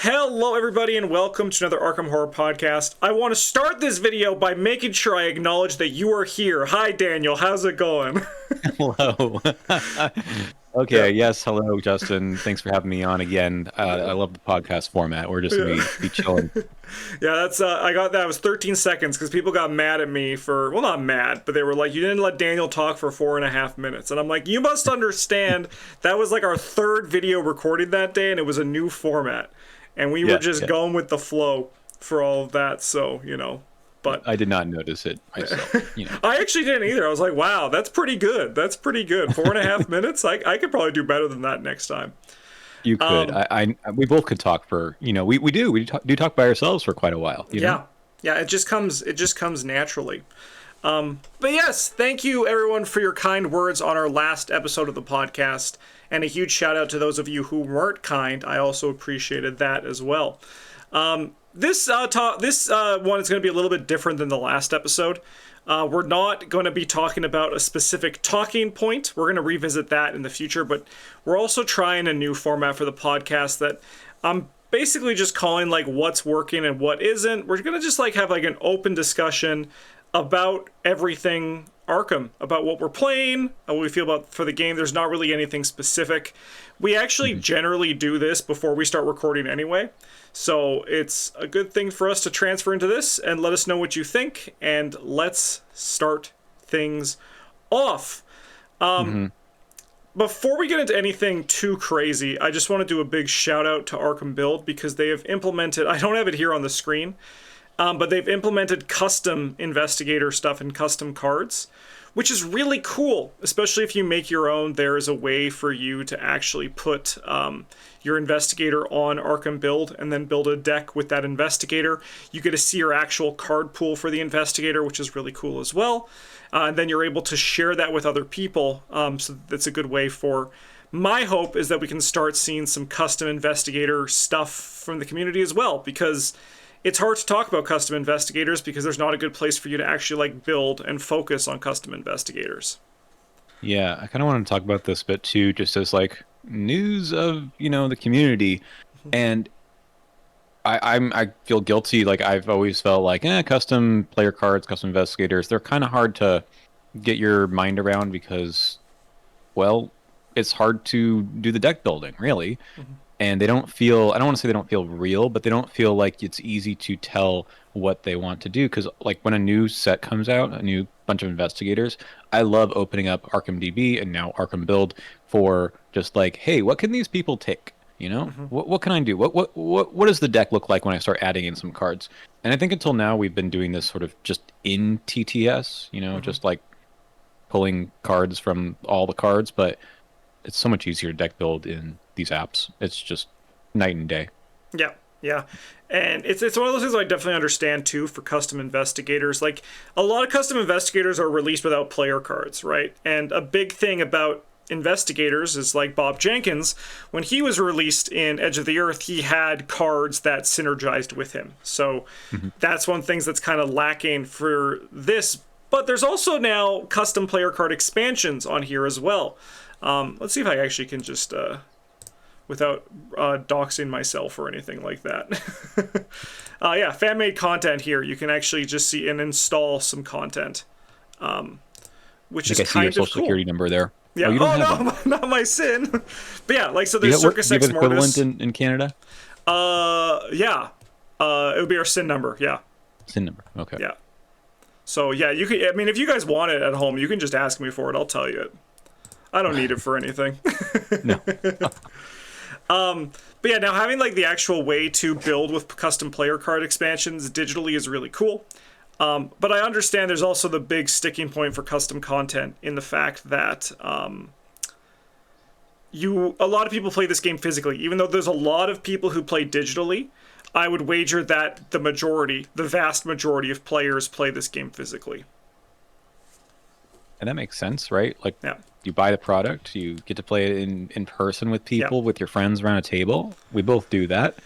Hello everybody and welcome to another Arkham Horror Podcast. I want to start this video by making sure I acknowledge that you are here. Hi Daniel, how's it going? Hello. Okay, yes, hello Justin. Thanks for having me on again. I love the podcast format. We're just gonna be chilling. Yeah, that's I got that. It was 13 seconds because people got mad at me for, well, not mad, but they were like, you didn't let Daniel talk for 4.5 minutes. And I'm like, you must understand that was like our third video recorded that day and it was a new format. And we were just going with the flow for all of that, so, you know. But I did not notice it myself. I actually didn't either. I was like, wow, that's pretty good. That's pretty good. 4.5 minutes? I could probably do better than that next time. You could. We both could talk for, we do talk by ourselves for quite a while. You know? Yeah, it just comes naturally. But yes, thank you everyone for your kind words on our last episode of the podcast. And a huge shout out to those of you who weren't kind. I also appreciated that as well. This one is going to be a little bit different than the last episode. We're not going to be talking about a specific talking point. We're going to revisit that in the future, but we're also trying a new format for the podcast that I'm basically just calling like what's working and what isn't. We're going to just like have like an open discussion about everything Arkham, about what we're playing, what we feel about for the game. There's not really anything specific. We actually generally do this before we start recording anyway. So it's a good thing for us to transfer into this and let us know what you think. And let's start things off. Before we get into anything too crazy, I just want to do a big shout out to Arkham Build because they have implemented, I don't have it here on the screen, but they've implemented custom investigator stuff and custom cards, which is really cool, especially if you make your own. There is a way for you to actually put your investigator on Arkham Build and then build a deck with that investigator. You get to see your actual card pool for the investigator, which is really cool as well. And then you're able to share that with other people. So that's a good way for... My hope is that we can start seeing some custom investigator stuff from the community as well, because it's hard to talk about custom investigators because there's not a good place for you to actually like build and focus on custom investigators. Yeah, I kind of want to talk about this bit too, just as like news of, the community. And I feel guilty. Like I've always felt like, custom player cards, custom investigators, they're kind of hard to get your mind around because, well, it's hard to do the deck building, really. And they don't feel, I don't want to say they don't feel real, but they don't feel like it's easy to tell what they want to do. Because like when a new set comes out, a new bunch of investigators, I love opening up Arkham DB and now Arkham Build for just like, hey, what can these people take? What can I do? What does the deck look like when I start adding in some cards? And I think until now we've been doing this sort of just in TTS, just like pulling cards from all the cards, but it's so much easier to deck build in these apps. It's just night and day. Yeah. And it's one of those things I definitely understand too for custom investigators. Like a lot of custom investigators are released without player cards, right? And a big thing about investigators is like Bob Jenkins, when he was released in Edge of the Earth, he had cards that synergized with him. So that's one of the things that's kind of lacking for this. But there's also now custom player card expansions on here as well. Let's see if I actually can just, without doxing myself or anything like that. Yeah, fan-made content here. You can actually just see and install some content, which is kind of cool. I see your social security number there. Yeah. No, not my sin. But yeah, like so. There's Circus Ex Mortis. Do you have equivalent in Canada? Yeah. It would be our sin number. Yeah. Sin number. Okay. Yeah. So yeah, you can. I mean, if you guys want it at home, you can just ask me for it. I'll tell you it. I don't need it for anything. No. But yeah, now having like the actual way to build with custom player card expansions digitally is really cool. But I understand there's also the big sticking point for custom content in the fact that a lot of people play this game physically. Even though there's a lot of people who play digitally, I would wager that the vast majority of players play this game physically. And that makes sense, right? Like, you buy the product, you get to play it in person with people, with your friends around a table. We both do that.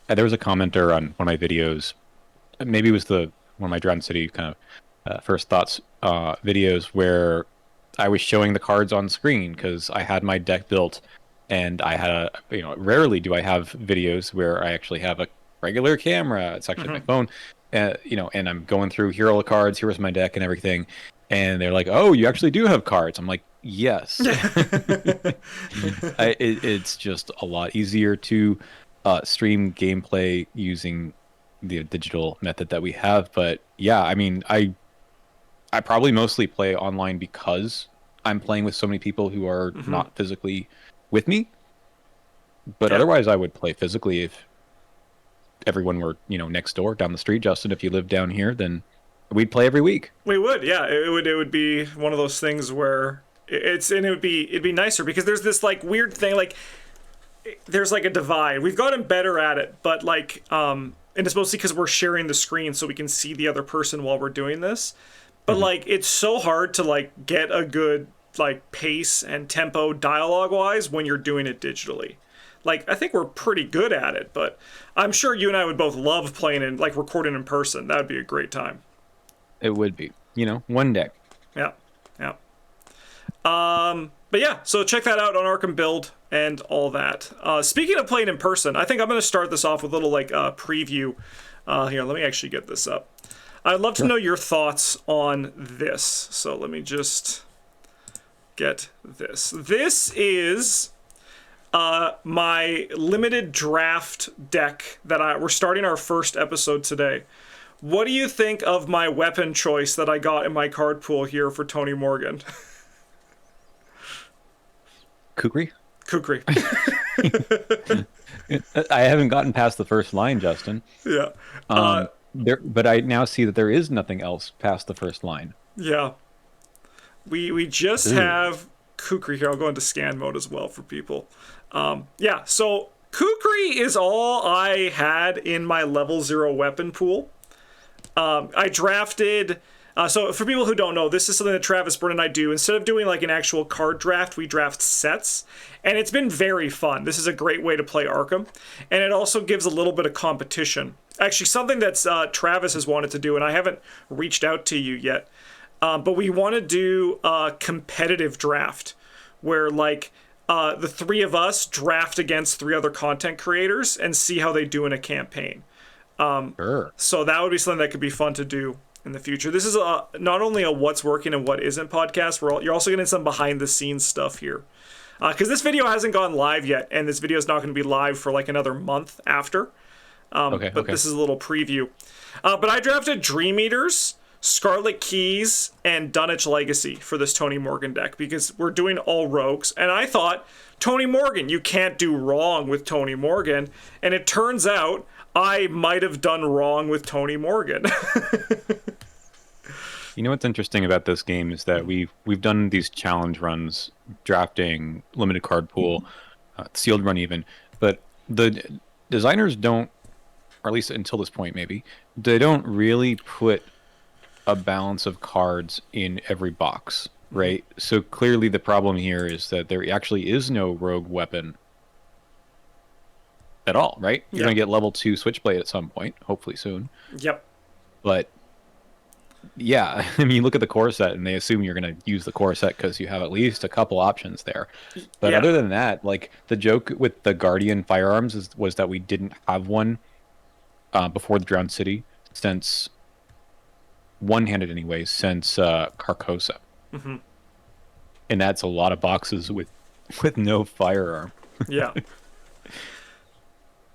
There was a commenter on one of my videos, maybe it was one of my Drowned City kind of first thoughts videos, where I was showing the cards on screen because I had my deck built and I had rarely do I have videos where I actually have a regular camera. It's actually my phone, and I'm going through here are all the cards, here's my deck and everything, and they're like, oh, you actually do have cards. I'm like, yes. It's just a lot easier to stream gameplay using the digital method that we have. But yeah, I mean, I probably mostly play online because I'm playing with so many people who are not physically with me. But otherwise, I would play physically if everyone were, next door down the street. Justin, if you live down here, then we'd play every week. We would, yeah. It would be one of those things where it'd be nicer because there's this like weird thing, like there's like a divide. We've gotten better at it, but like and it's mostly because we're sharing the screen so we can see the other person while we're doing this. But like it's so hard to like get a good like pace and tempo dialogue wise when you're doing it digitally. Like I think we're pretty good at it, but I'm sure you and I would both love playing and like recording in person. That would be a great time. It would be, one day. Yeah, yeah. But yeah, so check that out on Arkham Build and all that. Speaking of playing in person, I think I'm going to start this off with a little like preview. Here, let me actually get this up. I'd love to know your thoughts on this. So let me just get this. This is my limited draft deck that we're starting our first episode today. What do you think of my weapon choice that I got in my card pool here for Tony Morgan? Kukri? Kukri. I haven't gotten past the first line, Justin. Yeah. But I now see that there is nothing else past the first line. Yeah. We just have Kukri here. I'll go into scan mode as well for people. Yeah, so Kukri is all I had in my level 0 weapon pool. I drafted... so for people who don't know, this is something that Travis, Byrne, and I do. Instead of doing like an actual card draft, we draft sets. And it's been very fun. This is a great way to play Arkham. And it also gives a little bit of competition. Actually, something that's Travis has wanted to do, and I haven't reached out to you yet. But we want to do a competitive draft where like the three of us draft against 3 other content creators and see how they do in a campaign. Sure. So that would be something that could be fun to do in the future. This is not only a what's working and what isn't podcast, you're also getting some behind the scenes stuff here. Because this video hasn't gone live yet, and this video is not going to be live for like another month after. But this is a little preview. But I drafted Dream Eaters, Scarlet Keys, and Dunwich Legacy for this Tony Morgan deck because we're doing all rogues. And I thought, Tony Morgan, you can't do wrong with Tony Morgan. And it turns out I might have done wrong with Tony Morgan. You know what's interesting about this game is that we've done these challenge runs, drafting, limited card pool, sealed run even, but the designers don't, or at least until this point maybe, they don't really put a balance of cards in every box, right? So clearly the problem here is that there actually is no rogue weapon at all, right? You're going to get level 2 Switchblade at some point, hopefully soon. Yep. But yeah, I mean, you look at the core set and they assume you're going to use the core set because you have at least a couple options there. But other than that, like the joke with the Guardian firearms was that we didn't have one before the Drowned City since one-handed anyways, since Carcosa. Mm-hmm. And that's a lot of boxes with no firearm. Yeah.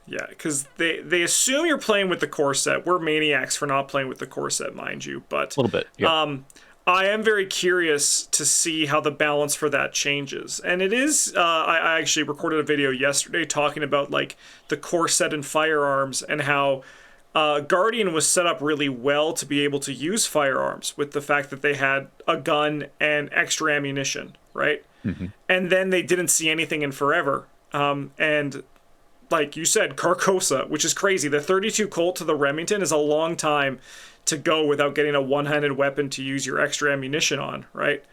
Yeah, because they assume you're playing with the core set. We're maniacs for not playing with the core set, mind you. But a little bit, yeah. I am very curious to see how the balance for that changes. And it is, I actually recorded a video yesterday talking about like the core set and firearms and how Guardian was set up really well to be able to use firearms with the fact that they had a gun and extra ammunition, right? Mm-hmm. And then they didn't see anything in forever. And like you said, Carcosa, which is crazy. The 32 Colt to the Remington is a long time to go without getting a one-handed weapon to use your extra ammunition on, right?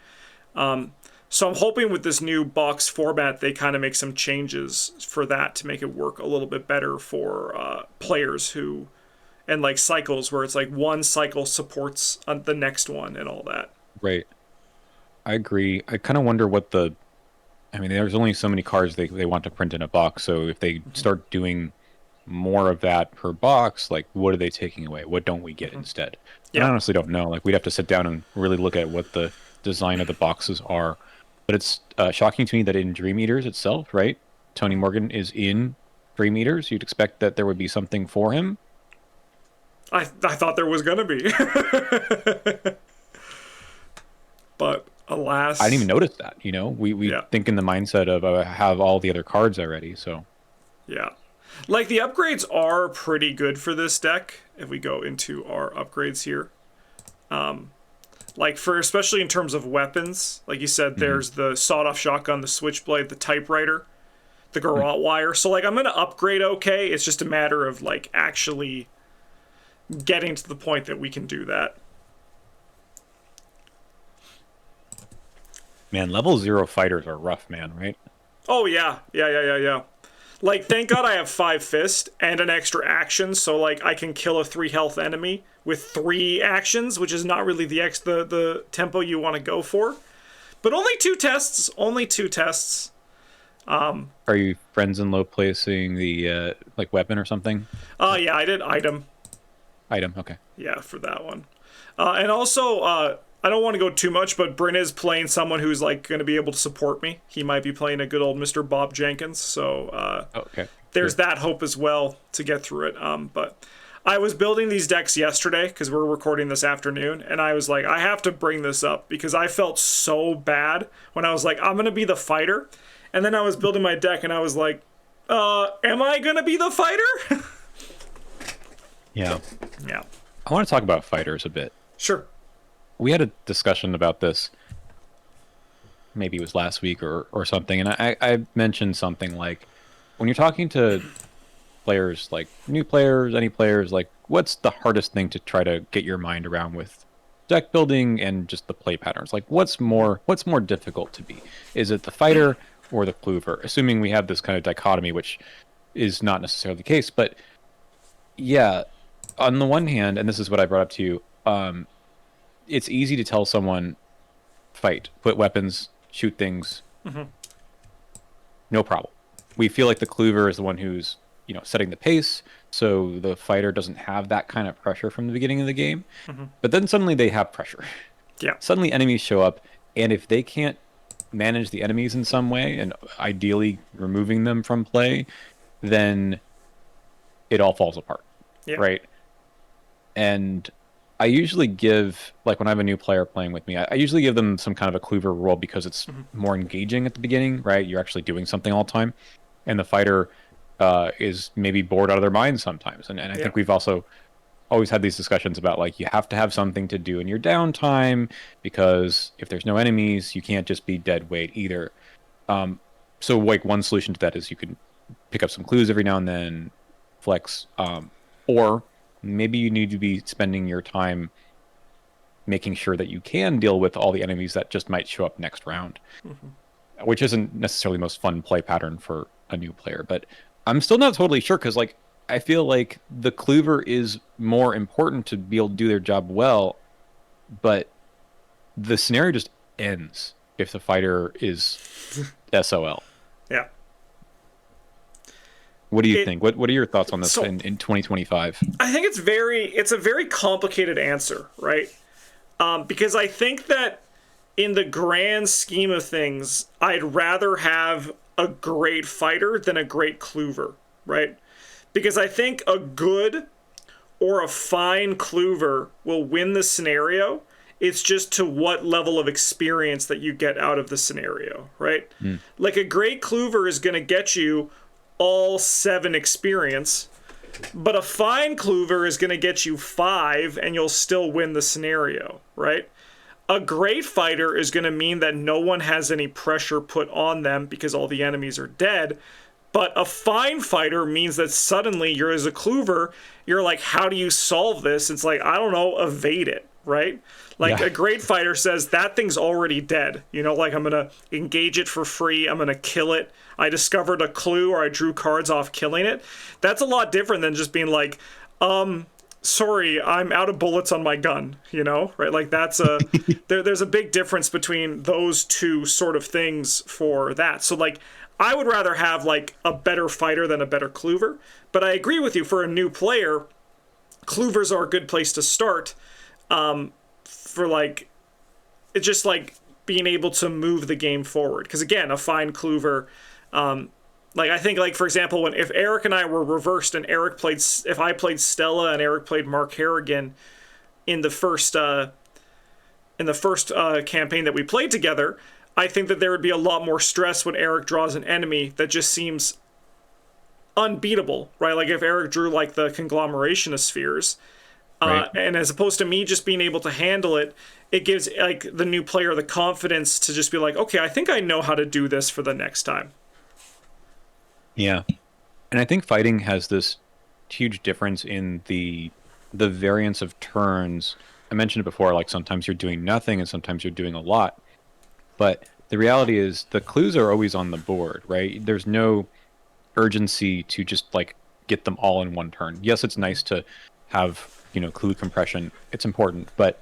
So I'm hoping with this new box format, they kind of make some changes for that to make it work a little bit better for players who, and like cycles where it's like one cycle supports the next one and all that. Right. I agree. I kind of wonder what I mean, there's only so many cards they want to print in a box. So if they start doing more of that per box, like what are they taking away? What don't we get instead? And I Yeah. honestly don't know. Like we'd have to sit down and really look at what the design of the boxes are. But it's shocking to me that in Dream Eaters itself, right? Tony Morgan is in Dream Eaters. You'd expect that there would be something for him. I thought there was gonna be. But alas, I didn't even notice that. We Yeah. think in the mindset of I have all the other cards already. So Yeah. Like, the upgrades are pretty good for this deck, if we go into our upgrades here. Like, especially in terms of weapons, like you said, there's the sawed-off shotgun, the switchblade, the typewriter, the garrote wire. So, like, I'm going to upgrade okay. It's just a matter of, like, actually getting to the point that we can do that. man, level 0 fighters are rough, man. Right? Oh, yeah. Yeah. Like, thank God I have 5 fist and an extra action, so, like, I can kill a 3 health enemy with 3 actions, which is not really the tempo you want to go for. But only 2 tests. Only 2 tests. Are you friends in low placing the like weapon or something? Yeah, I did item. Item, okay. Yeah, for that one. And also, I don't want to go too much, but Bryn is playing someone who's, like, going to be able to support me. He might be playing a good old Mr. Bob Jenkins, so Okay. there's that hope as well to get through it. But I was building these decks yesterday, because we're recording this afternoon, and I was like, I have to bring this up, because I felt so bad when I was like, I'm going to be the fighter. And then I was building my deck, and I was like, am I going to be the fighter? Yeah. Yeah. I want to talk about fighters a bit. Sure. We had a discussion about this, maybe it was last week or something, and I mentioned something like, when you're talking to players, like new players, any players, like what's the hardest thing to try to get your mind around with deck building and just the play patterns? Like what's more difficult to be? Is it the fighter or the cluever? Assuming we have this kind of dichotomy, which is not necessarily the case, but yeah, on the one hand, and this is what I brought up to you, it's easy to tell someone, fight, put weapons, shoot things, no problem. We feel like the cluever is the one who's, setting the pace, so the fighter doesn't have that kind of pressure from the beginning of the game. But then suddenly they have pressure. Yeah. Suddenly enemies show up, and if they can't manage the enemies in some way, and ideally removing them from play, then it all falls apart. Yeah. Right? And I usually give, like when I have a new player playing with me, I usually give them some kind of a cluever role because it's more engaging at the beginning, right? You're actually doing something all the time. And the fighter is maybe bored out of their minds sometimes. And I think we've also always had these discussions about, like, you have to have something to do in your downtime, because if there's no enemies, you can't just be dead weight either. So like one solution to that is you can pick up some clues every now and then, flex, or maybe you need to be spending your time making sure that you can deal with all the enemies that just might show up next round, which isn't necessarily the most fun play pattern for a new player. But I'm still not totally sure, because, like, I feel like the cluever is more important to be able to do their job well, but the scenario just ends if the fighter is SOL. Yeah. What do you think? What are your thoughts on this in 2025? I think it's a very complicated answer, right? Because I think that in the grand scheme of things, I'd rather have a great fighter than a great cluever, right? Because I think a good or a fine cluever will win the scenario. It's just to what level of experience that you get out of the scenario, right? Like, a great cluever is going to get you all 7 experience, but a fine cluever is going to get you 5 and you'll still win the scenario, right? A great fighter is going to mean that no one has any pressure put on them because all the enemies are dead. But a fine fighter means that suddenly you're, as a cluever, you're like, how do you solve this? It's like, I don't know, evade it, right? Like, a great fighter says, that thing's already dead. Like, I'm going to engage it for free. I'm going to kill it. I discovered a clue, or I drew cards off killing it. That's a lot different than just being like, sorry, I'm out of bullets on my gun, right? Like that's there's a big difference between those two sort of things for that. So like I would rather have like a better fighter than a better cluever, but I agree with you, for a new player, cluevers are a good place to start, for like, it's just like being able to move the game forward. Because again, a fine cluever, like I think, like for example, if Eric and I were reversed and if I played Stella and Eric played Mark Harrigan in the first campaign that we played together, I think that there would be a lot more stress when Eric draws an enemy that just seems unbeatable, right? Like if Eric drew like the conglomeration of spheres, Right. and as opposed to me just being able to handle it, it gives like the new player the confidence to just be like, okay, I think I know how to do this for the next time. Yeah. And I think fighting has this huge difference in the variance of turns. I mentioned it before, like sometimes you're doing nothing and sometimes you're doing a lot. But the reality is the clues are always on the board, right? There's no urgency to just like get them all in one turn. Yes, it's nice to have, clue compression. It's important, but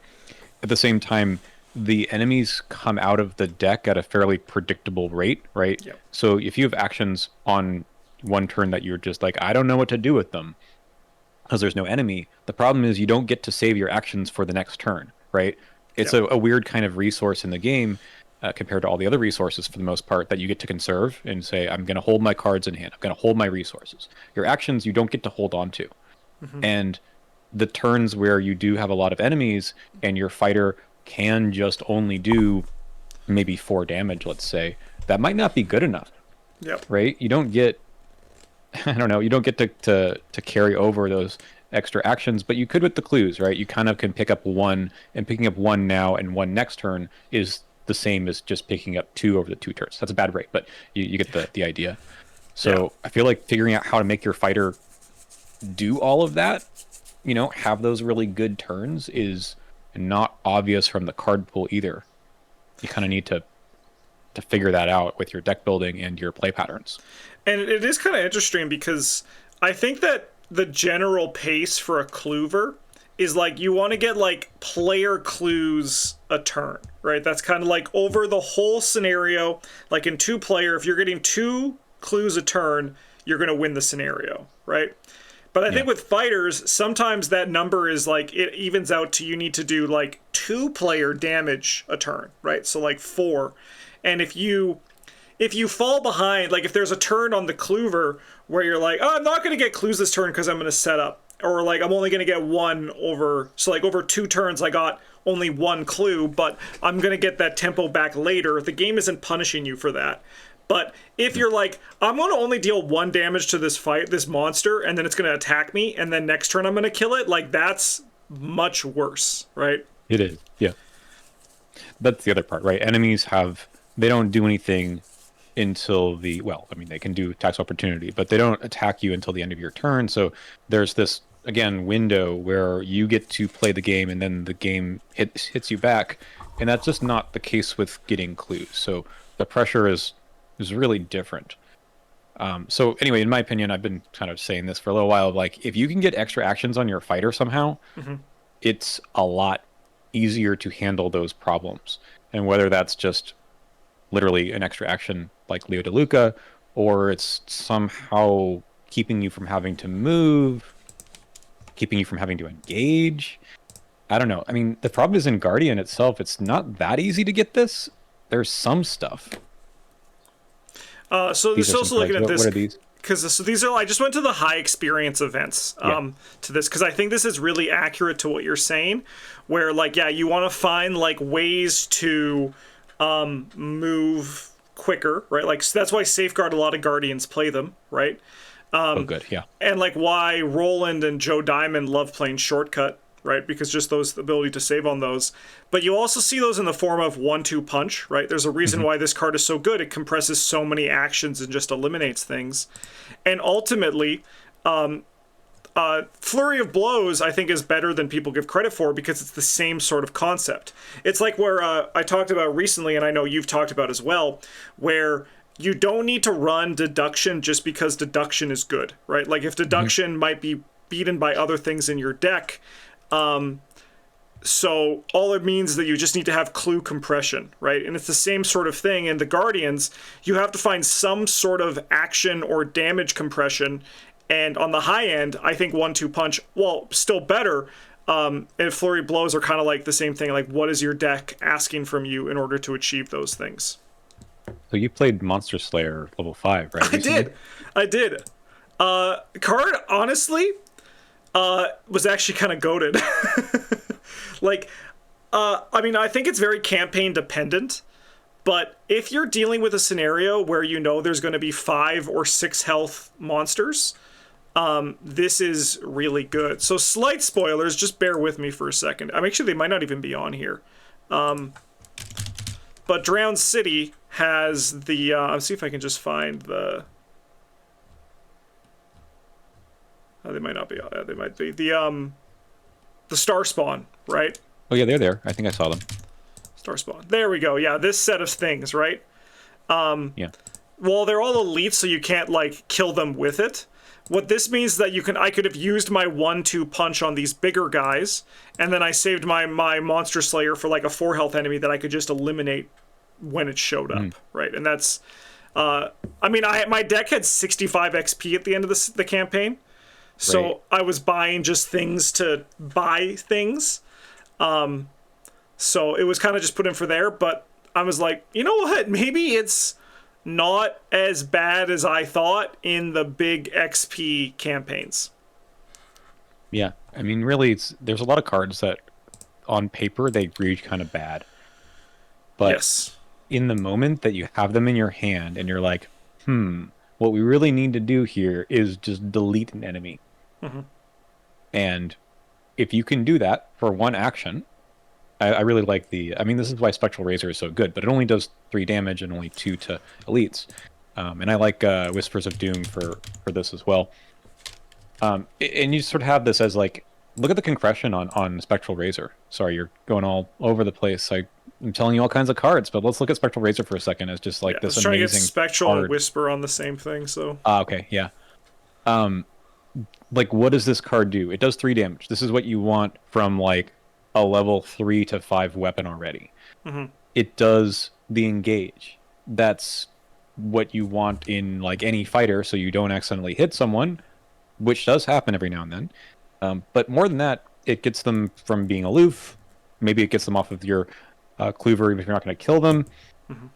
at the same time, the enemies come out of the deck at a fairly predictable rate, right? Yep. So if you have actions on one turn that you're just like, I don't know what to do with them because there's no enemy, the problem is you don't get to save your actions for the next turn, right? It's Yep. a weird kind of resource in the game, compared to all the other resources for the most part, that you get to conserve and say, I'm going to hold my cards in hand. I'm going to hold my resources. Your actions, you don't get to hold on to. Mm-hmm. And the turns where you do have a lot of enemies and your fighter can just only do maybe 4 damage, let's say, that might not be good enough. Yep. Right? You don't get, I don't know, you don't get to carry over those extra actions, but you could with the clues, right? You kind of can pick up one, and picking up one now and one next turn is the same as just picking up 2 over the 2 turns. That's a bad rate, but you get the idea. So I feel like figuring out how to make your fighter do all of that, have those really good turns, is not obvious from the card pool either. You kind of need to figure that out with your deck building and your play patterns. And it is kind of interesting because I think that the general pace for a cluever is like you want to get like player clues a turn, right? That's kind of like over the whole scenario. Like in 2-player, if you're getting 2 clues a turn, you're going to win the scenario, right? But I think with fighters, sometimes that number is like, it evens out to you need to do like 2-player damage a turn, right? So like 4. And if you fall behind, like if there's a turn on the cluever where you're like, oh, I'm not going to get clues this turn because I'm going to set up. Or like I'm only going to get 1 over, so like over 2 turns I got only 1 clue, but I'm going to get that tempo back later. The game isn't punishing you for that. But if you're like, I'm going to only deal 1 damage to this monster, and then it's going to attack me, and then next turn I'm going to kill it, like that's much worse, right? It is, yeah. That's the other part, right? Enemies they don't do anything until they can do attacks opportunity, but they don't attack you until the end of your turn. So there's this, again, window where you get to play the game and then the game hits you back. And that's just not the case with getting clues. So the pressure is really different. So anyway, in my opinion, I've been kind of saying this for a little while, like if you can get extra actions on your fighter somehow, it's a lot easier to handle those problems. And whether that's just literally an extra action like Leo DeLuca, or it's somehow keeping you from having to move, keeping you from having to engage. I don't know. I mean, the problem is in Guardian itself, it's not that easy to get this. There's some stuff. So also looking at this, what are these? Because these are, I just went to the high experience events to this, because I think this is really accurate to what you're saying, where like, yeah, you want to find like ways to move quicker, right? Like, so that's why Safeguard, a lot of Guardians play them, right? Oh, good, yeah. And like why Roland and Joe Diamond love playing Shortcut, right? Because just the ability to save on those. But you also see those in the form of 1-2 punch, right? There's a reason why this card is so good. It compresses so many actions and just eliminates things. And ultimately, Flurry of Blows, I think, is better than people give credit for because it's the same sort of concept. It's like where I talked about recently, and I know you've talked about as well, where you don't need to run deduction just because deduction is good, right? Like if deduction might be beaten by other things in your deck. So all it means is that you just need to have clue compression, right? And it's the same sort of thing in the Guardians. You have to find some sort of action or damage compression. And on the high end, I think 1-2 punch, well, still better. And flurry blows are kind of like the same thing. Like, what is your deck asking from you in order to achieve those things? So you played Monster Slayer level 5, right? I did. Card, honestly, was actually kind of goated. Like, I mean, I think it's very campaign dependent, but if you're dealing with a scenario where you know there's going to be 5 or 6 health monsters, this is really good. So slight spoilers, just bear with me for a second. Actually, they might not even be on here. But Drowned City has the, let's see if I can just find the, they might not be, they might be, the Star Spawn, right? Oh yeah, they're there. I think I saw them. Star Spawn. There we go. Yeah, this set of things, right? Yeah. Well, they're all elite, so you can't, like, kill them with it. What this means is that I could have used my 1-2 punch on these bigger guys, and then I saved my Monster Slayer for, like, a 4 health enemy that I could just eliminate when it showed up, right? And that's, I mean, my deck had 65 XP at the end of the campaign, so right. I was buying just things to buy things. So it was kind of just put in for there, but I was like, you know what? Maybe it's not as bad as I thought in the big XP campaigns. Yeah, I mean, really, there's a lot of cards that, on paper, they read kind of bad. But yes, in the moment that you have them in your hand and you're like, what we really need to do here is just delete an enemy. Mm-hmm. And if you can do that for one action, I really like I mean, this is why Spectral Razor is so good, but it only does 3 damage and only 2 to elites. And I like Whispers of Doom for this as well. And you sort of have this as like, look at the concretion on Spectral Razor. Sorry, you're going all over the place. I'm telling you all kinds of cards, but let's look at Spectral Razor for a second as just like this amazing trying to get Spectral card. and Whisper on the same thing, so... Okay, yeah. Like, what does this card do? It does 3 damage. This is what you want from, like, a level 3 to 5 weapon already. Mm-hmm. It does the engage. That's what you want in, like, any fighter, so you don't accidentally hit someone, which does happen every now and then. But more than that, it gets them from being aloof. Maybe it gets them off of your cluever, even if you're not going to kill them. Mm-hmm.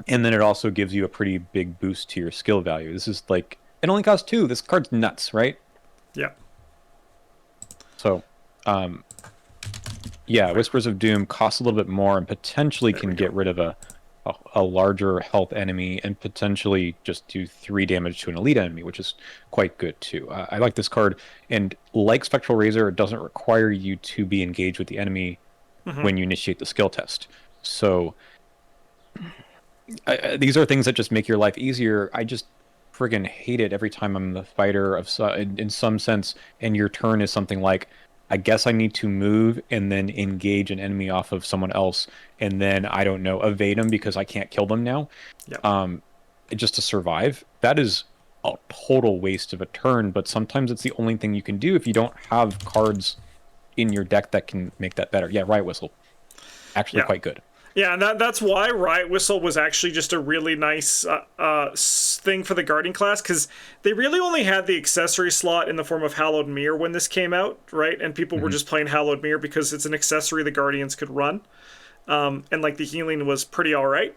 And then it also gives you a pretty big boost to your skill value. This is, like, it only costs 2. This card's nuts, right? Yeah. So, yeah, Whispers of Doom costs a little bit more and potentially can get rid of a larger health enemy and potentially just do 3 damage to an elite enemy, which is quite good too. I like this card, and like Spectral Razor, it doesn't require you to be engaged with the enemy when you initiate the skill test. So these are things that just make your life easier. I just friggin' hate it every time I'm the fighter in some sense, and your turn is something like, I guess I need to move and then engage an enemy off of someone else, and then, I don't know, evade them because I can't kill them now. Yep. Just to survive. That is a total waste of a turn, but sometimes it's the only thing you can do if you don't have cards in your deck that can make that better. Yeah, Riot Whistle. Actually quite good. Yeah, and that's why Riot Whistle was actually just a really nice thing for the Guardian class, because they really only had the accessory slot in the form of Hallowed Mirror when this came out, right? And people were just playing Hallowed Mirror because it's an accessory the Guardians could run. And, like, the healing was pretty alright.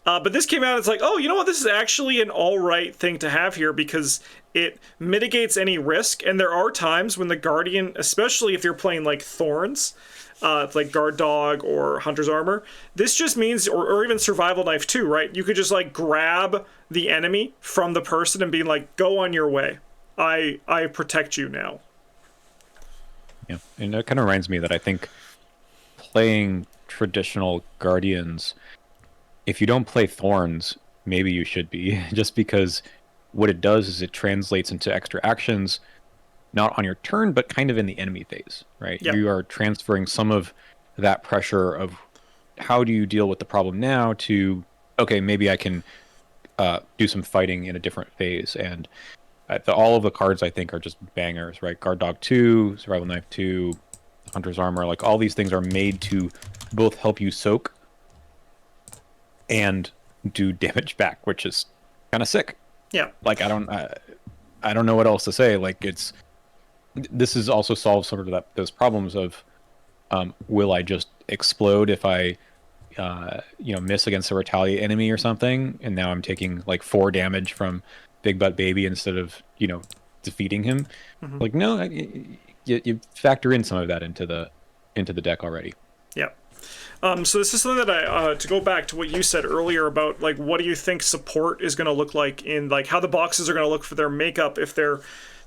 But this came out, it's like, oh, you know what? This is actually an alright thing to have here because it mitigates any risk. And there are times when the Guardian, especially if you're playing, like, Thorns, like Guard Dog or Hunter's Armor, this just means, or even Survival Knife too, right? You could just, like, grab the enemy from the person and be like, go on your way. I protect you now. Yeah, and it kind of reminds me that I think playing traditional Guardians, if you don't play Thorns, maybe you should be, just because what it does is it translates into extra actions, not on your turn, but kind of in the enemy phase, right? Yep. You are transferring some of that pressure of how do you deal with the problem now to, okay, maybe I can do some fighting in a different phase. And all of the cards I think are just bangers, right? Guard Dog 2, Survival Knife 2, Hunter's Armor, like all these things are made to both help you soak and do damage back, which is kind of sick. Yeah. Like I don't know what else to say. Like this is also solves sort of those problems of will I just explode if I miss against a retaliate enemy or something, and now I'm taking like 4 damage from Big Butt Baby instead of defeating him. Like no, you factor in some of that into the deck already. Yeah. So this is something that I to go back to what you said earlier about like what do you think support is going to look like in like how the boxes are going to look for their makeup if they're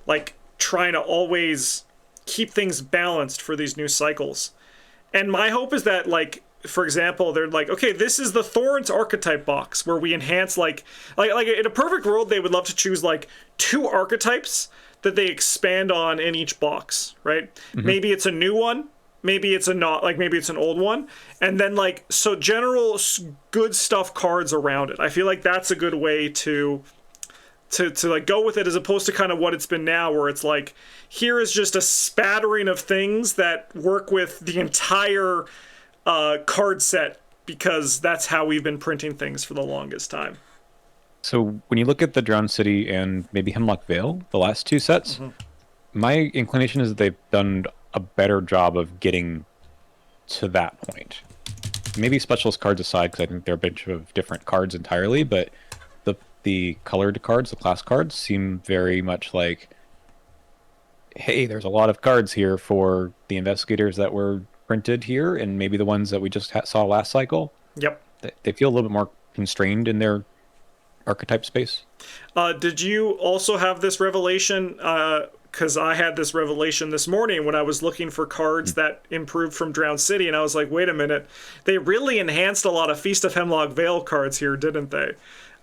like trying to always keep things balanced for these new cycles. And my hope is that like for example, they're like, okay, this is the Thorns archetype box where we enhance like in a perfect world they would love to choose like 2 archetypes that they expand on in each box, right? Maybe it's a new one, maybe it's maybe it's an old one, and then like so general good stuff cards around it. I feel like that's a good way to like go with it as opposed to kind of what it's been now where it's like here is just a spattering of things that work with the entire card set because that's how we've been printing things for the longest time. So when you look at the Drowned City and maybe Hemlock Vale, the last 2 sets, my inclination is that they've done a better job of getting to that point. Maybe specialist cards aside, because I think they're a bunch of different cards entirely, but the colored cards, the class cards, seem very much like, hey, there's a lot of cards here for the investigators that were printed here, and maybe the ones that we just saw last cycle. Yep. They feel a little bit more constrained in their archetype space. Did you also have this revelation? Because I had this revelation this morning when I was looking for cards that improved from Drowned City, and I was like, wait a minute, they really enhanced a lot of Feast of Hemlock Vale cards here, didn't they?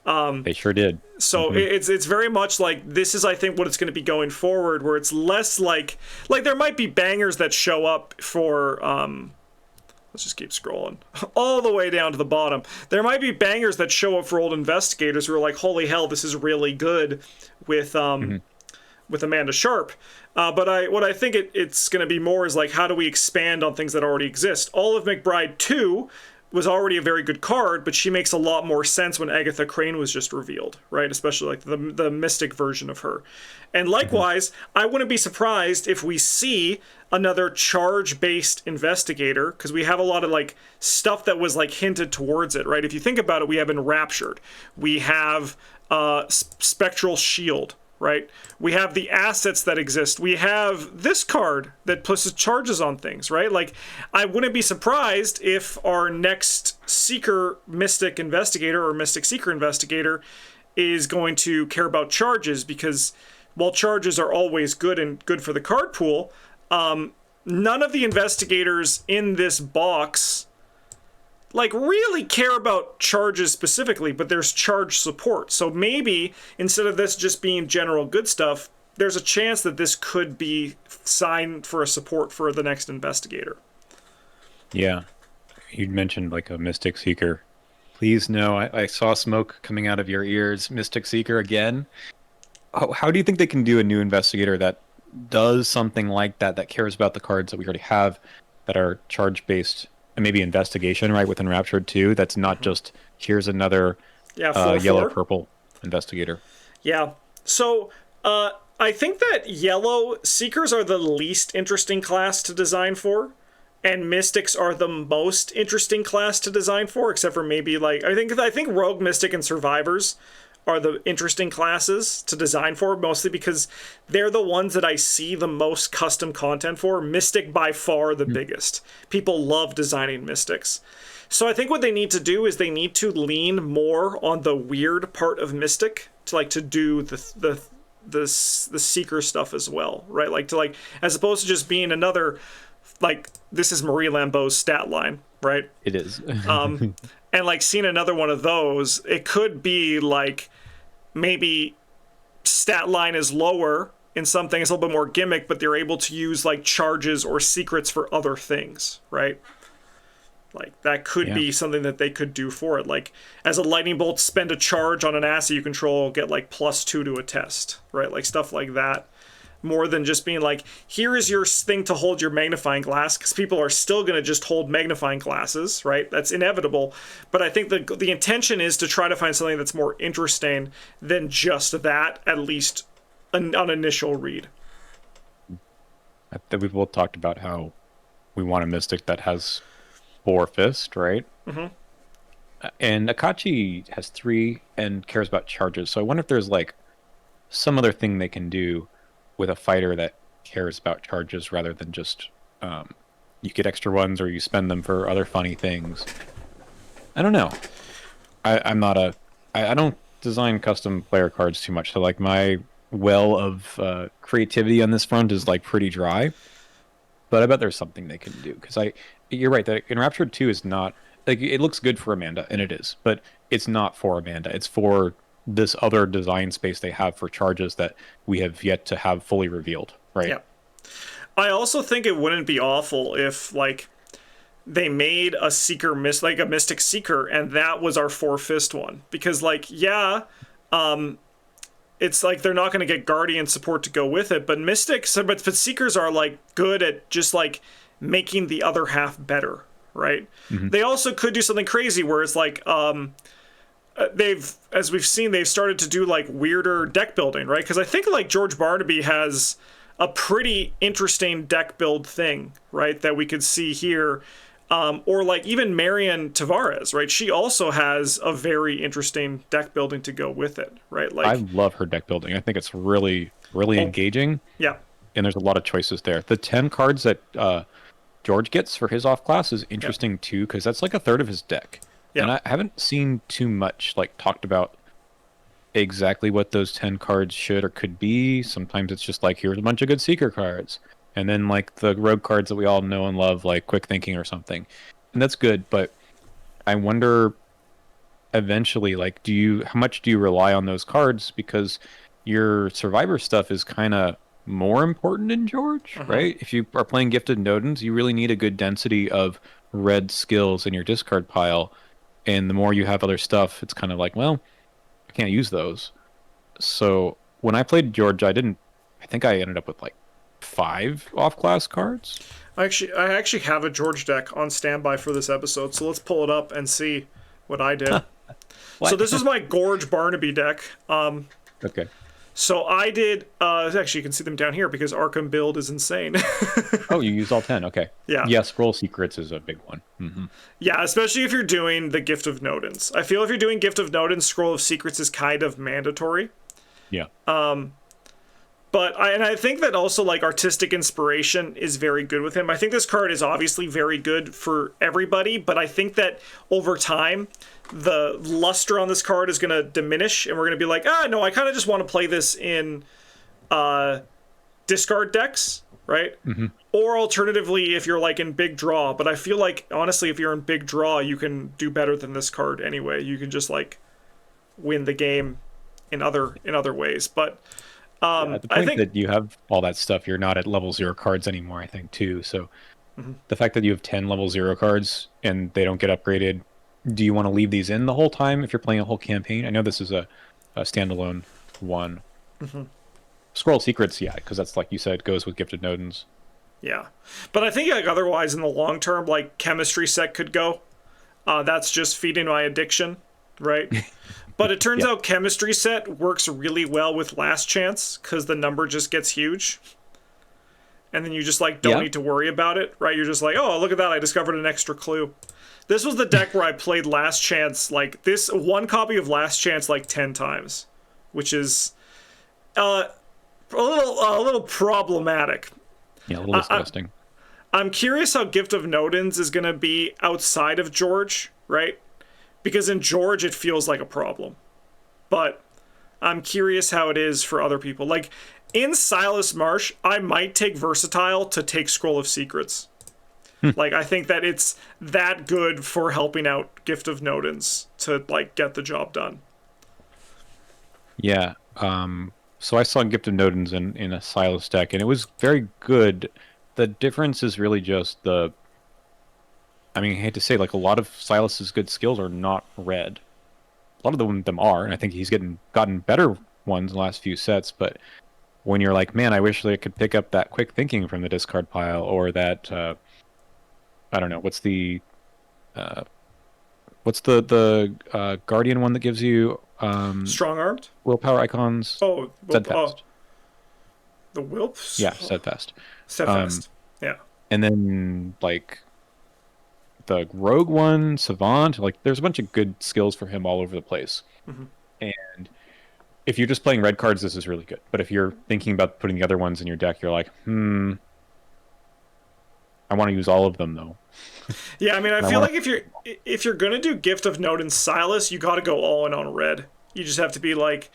They sure did. So it's very much like this is I think what it's going to be going forward, where it's less like there might be bangers that show up for let's just keep scrolling all the way down to the bottom. There might be bangers that show up for old investigators who are like, holy hell, this is really good with Amanda Sharp. But what I think it's going to be more is like how do we expand on things that already exist. Olive McBride 2 was already a very good card, but she makes a lot more sense when Agatha Crane was just revealed, right? Especially like the mystic version of her. And likewise, I wouldn't be surprised if we see another charge-based investigator, because we have a lot of like stuff that was like hinted towards it, right? If you think about it, we have Enraptured, we have Spectral Shield, right? We have the assets that exist. We have this card that puts charges on things, right? Like, I wouldn't be surprised if our next Seeker Mystic Investigator or Mystic Seeker Investigator is going to care about charges, because while charges are always good and good for the card pool, none of the investigators in this box like really care about charges specifically, but there's charge support. So maybe instead of this just being general good stuff, there's a chance that this could be signed for a support for the next investigator. Yeah. You'd mentioned like a Mystic Seeker. Please no, I saw smoke coming out of your ears. Mystic Seeker again. How do you think they can do a new investigator that does something like that cares about the cards that we already have that are charge-based? And maybe investigation, right, with Enraptured too. That's not just here's another yellow-purple investigator. Yeah. So I think that yellow Seekers are the least interesting class to design for, and Mystics are the most interesting class to design for, except for maybe like I think Rogue, Mystic, and Survivors are the interesting classes to design for, mostly because they're the ones that I see the most custom content for. Mystic by far the biggest. People love designing Mystics. So I think what they need to do is they need to lean more on the weird part of Mystic to do the Seeker stuff as well, right? Like to like as opposed to just being another like this is Marie Lambeau's stat line, right? It is. And like seeing another one of those, it could be like maybe stat line is lower in something, it's a little bit more gimmick, but they're able to use like charges or secrets for other things, right? Like, that could be something that they could do for it. Like, as a lightning bolt, spend a charge on an asset you control, get like +2 to a test, right? Like, stuff like that. More than just being like, here is your thing to hold your magnifying glass, because people are still going to just hold magnifying glasses, right? That's inevitable. But I think the intention is to try to find something that's more interesting than just that, at least on initial read. I think we've both talked about how we want a Mystic that has 4 fist, right? Mm-hmm. And Akachi has 3 and cares about charges. So I wonder if there's like some other thing they can do with a fighter that cares about charges rather than just you get extra ones or you spend them for other funny things. I don't know. I'm not I don't design custom player cards too much. So like my well of creativity on this front is like pretty dry. But I bet there's something they can do, because you're right that Enraptured 2 is not like, it looks good for Amanda, and it is, but it's not for Amanda. It's for this other design space they have for charges that we have yet to have fully revealed, right? Yeah. I also think it wouldn't be awful if like they made a seeker like a Mystic Seeker, and that was our 4 fist one, because like it's like they're not going to get Guardian support to go with it, but Mystics, but Seekers are like good at just like making the other half better, right? Mm-hmm. They also could do something crazy where it's like as we've seen, they've started to do like weirder deck building, right? Because I think like George Barnaby has a pretty interesting deck build thing, right, that we could see here. Or like even Marian Tavares, right? She also has a very interesting deck building to go with it, right? Like, I love her deck building. I think it's really, really engaging. Yeah. And there's a lot of choices there. The 10 cards that George gets for his off class is interesting too, because that's like a third of his deck. Yeah. And I haven't seen too much like talked about exactly what those 10 cards should or could be. Sometimes it's just like, here's a bunch of good Seeker cards. And then like the rogue cards that we all know and love, like Quick Thinking or something. And that's good, but I wonder eventually, like, how much do you rely on those cards? Because your survivor stuff is kind of more important in George, right? If you are playing Gifted Nodens, you really need a good density of red skills in your discard pile. And the more you have other stuff, it's kind of like, well, I can't use those. So when I played George, I think I ended up with like 5 off-class cards. I actually have a George deck on standby for this episode, so let's pull it up and see what I did. So this is my Gorge Barnaby deck. Okay. So I did, actually you can see them down here because Arkham build is insane. Oh, you used all 10, okay. Yeah. Yeah, Scroll Secrets is a big one. Mm-hmm. Yeah, especially if you're doing the Gift of Nodens. I feel if you're doing Gift of Nodens, Scroll of Secrets is kind of mandatory. Yeah. But I think that also like Artistic Inspiration is very good with him. I think this card is obviously very good for everybody, but I think that over time, the luster on this card is going to diminish, and we're going to be like, no, I kind of just want to play this in discard decks, right? Mm-hmm. Or alternatively, if you're like in Big Draw. But I feel like, honestly, if you're in Big Draw, you can do better than this card anyway. You can just like win the game in other ways. But at the point that you have all that stuff, you're not at level 0 cards anymore, I think, too. So the fact that you have 10 level 0 cards and they don't get upgraded, do you want to leave these in the whole time if you're playing a whole campaign? I know this is a standalone one. Mm-hmm. Scroll Secrets, yeah, because that's, like you said, goes with Gifted Nodens. Yeah. But I think like otherwise in the long term, like Chemistry Set could go. That's just feeding my addiction, right? But it turns out Chemistry Set works really well with Last Chance because the number just gets huge. And then you just like don't need to worry about it, right? You're just like, oh, look at that. I discovered an extra clue. This was the deck where I played Last Chance, like this one copy of Last Chance like 10 times, which is a little problematic. Yeah, a little disgusting. I'm curious how Gift of Nodens is going to be outside of George, right? Because in George, it feels like a problem. But I'm curious how it is for other people. Like, in Silas Marsh, I might take Versatile to take Scroll of Secrets. Like, I think that it's that good for helping out Gift of Nodens to, like, get the job done. Yeah. So I saw Gift of Nodens in a Silas deck, and it was very good. The difference is really just I mean, I hate to say, like, a lot of Silas's good skills are not red. A lot of them are, and I think he's gotten better ones in the last few sets. But when you're like, man, I wish I could pick up that quick thinking from the discard pile, or that I don't know, uh, what's the guardian one that gives you Strong armed. willpower icons? Oh, Steadfast. The Wilps. Yeah, steadfast. Steadfast. Yeah. And then like the rogue one, savant. Like, there's a bunch of good skills for him all over the place. Mm-hmm. And if you're just playing red cards, this is really good. But if you're thinking about putting the other ones in your deck, you're like, I want to use all of them though. Yeah, I mean, I feel like if you're gonna do Gift of Note and Silas, you got to go all in on red. You just have to be like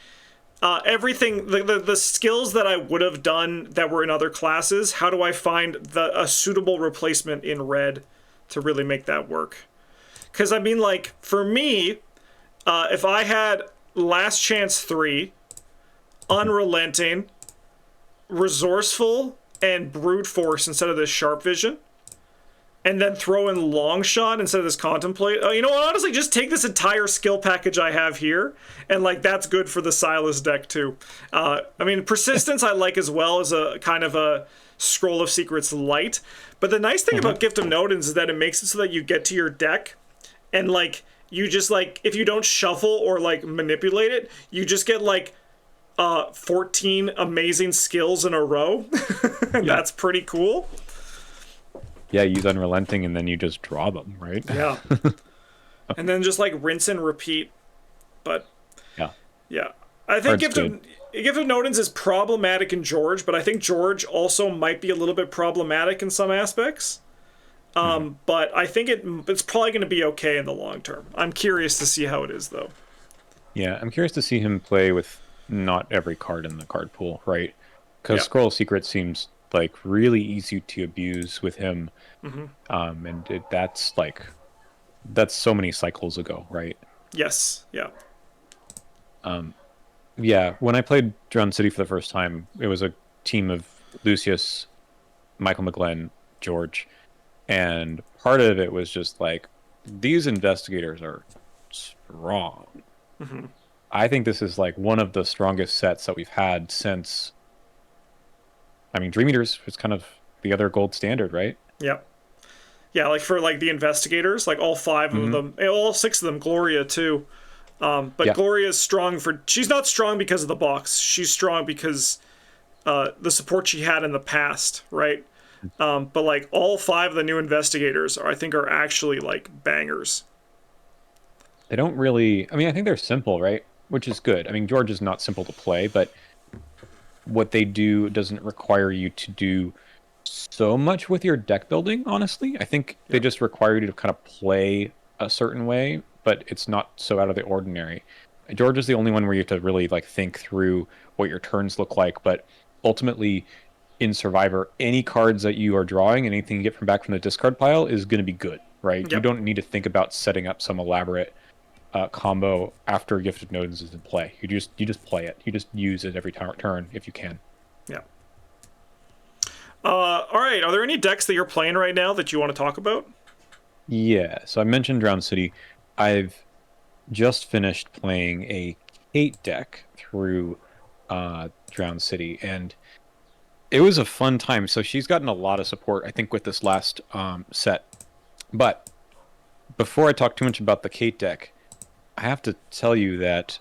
everything. The skills that I would have done that were in other classes. How do I find a suitable replacement in red to really make that work? Because I mean, like for me, if I had Last Chance 3, Unrelenting, Resourceful, and Brute Force instead of this Sharp Vision, and then throw in Long Shot instead of this Contemplate. You know what? Honestly, just take this entire skill package I have here, and like that's good for the Silas deck too. I mean, Persistence I like as well as a kind of a Scroll of Secrets light. But the nice thing about Gift of Nodens is that it makes it so that you get to your deck, and like you just like if you don't shuffle or like manipulate it, you just get like 14 amazing skills in a row. And that's pretty cool. Yeah, use Unrelenting and then you just draw them, right? Yeah. And then just like rinse and repeat. But yeah. I think Gift of Nodens is problematic in George, but I think George also might be a little bit problematic in some aspects. But I think it's probably going to be okay in the long term. I'm curious to see how it is, though. Yeah, I'm curious to see him play with not every card in the card pool, right? Because Scroll of Secrets seems like really easy to abuse with him. And that's so many cycles ago, right? Yes. Yeah. Yeah, when I played Drowned City for the first time, it was a team of Lucius, Michael McGlenn, George, and part of it was just like, these investigators are strong. I think this is like one of the strongest sets that we've had since, I mean, Dream Eaters was kind of the other gold standard, right? Yeah. Yeah, like for like the investigators, like all 5 of them, all 6 of them, Gloria too. But Gloria's strong she's not strong because of the box. She's strong because the support she had in the past, right? But like all 5 of the new investigators I think are actually like bangers. They don't really, I mean, I think they're simple, right? Which is good. I mean, George is not simple to play, but what they do doesn't require you to do so much with your deck building, honestly. I think they just require you to kind of play a certain way, but it's not so out of the ordinary. George is the only one where you have to really like think through what your turns look like, but ultimately in Survivor, any cards that you are drawing, anything you get from the discard pile is going to be good, right? Yep. You don't need to think about setting up some elaborate combo after Gift of Nodens is in play. You just play it. You just use it every turn if you can. Yeah. All right. Are there any decks that you're playing right now that you want to talk about? Yeah. So I mentioned Drowned City. I've just finished playing a Kate deck through Drowned City, and it was a fun time. So she's gotten a lot of support, I think, with this last set. But before I talk too much about the Kate deck, I have to tell you that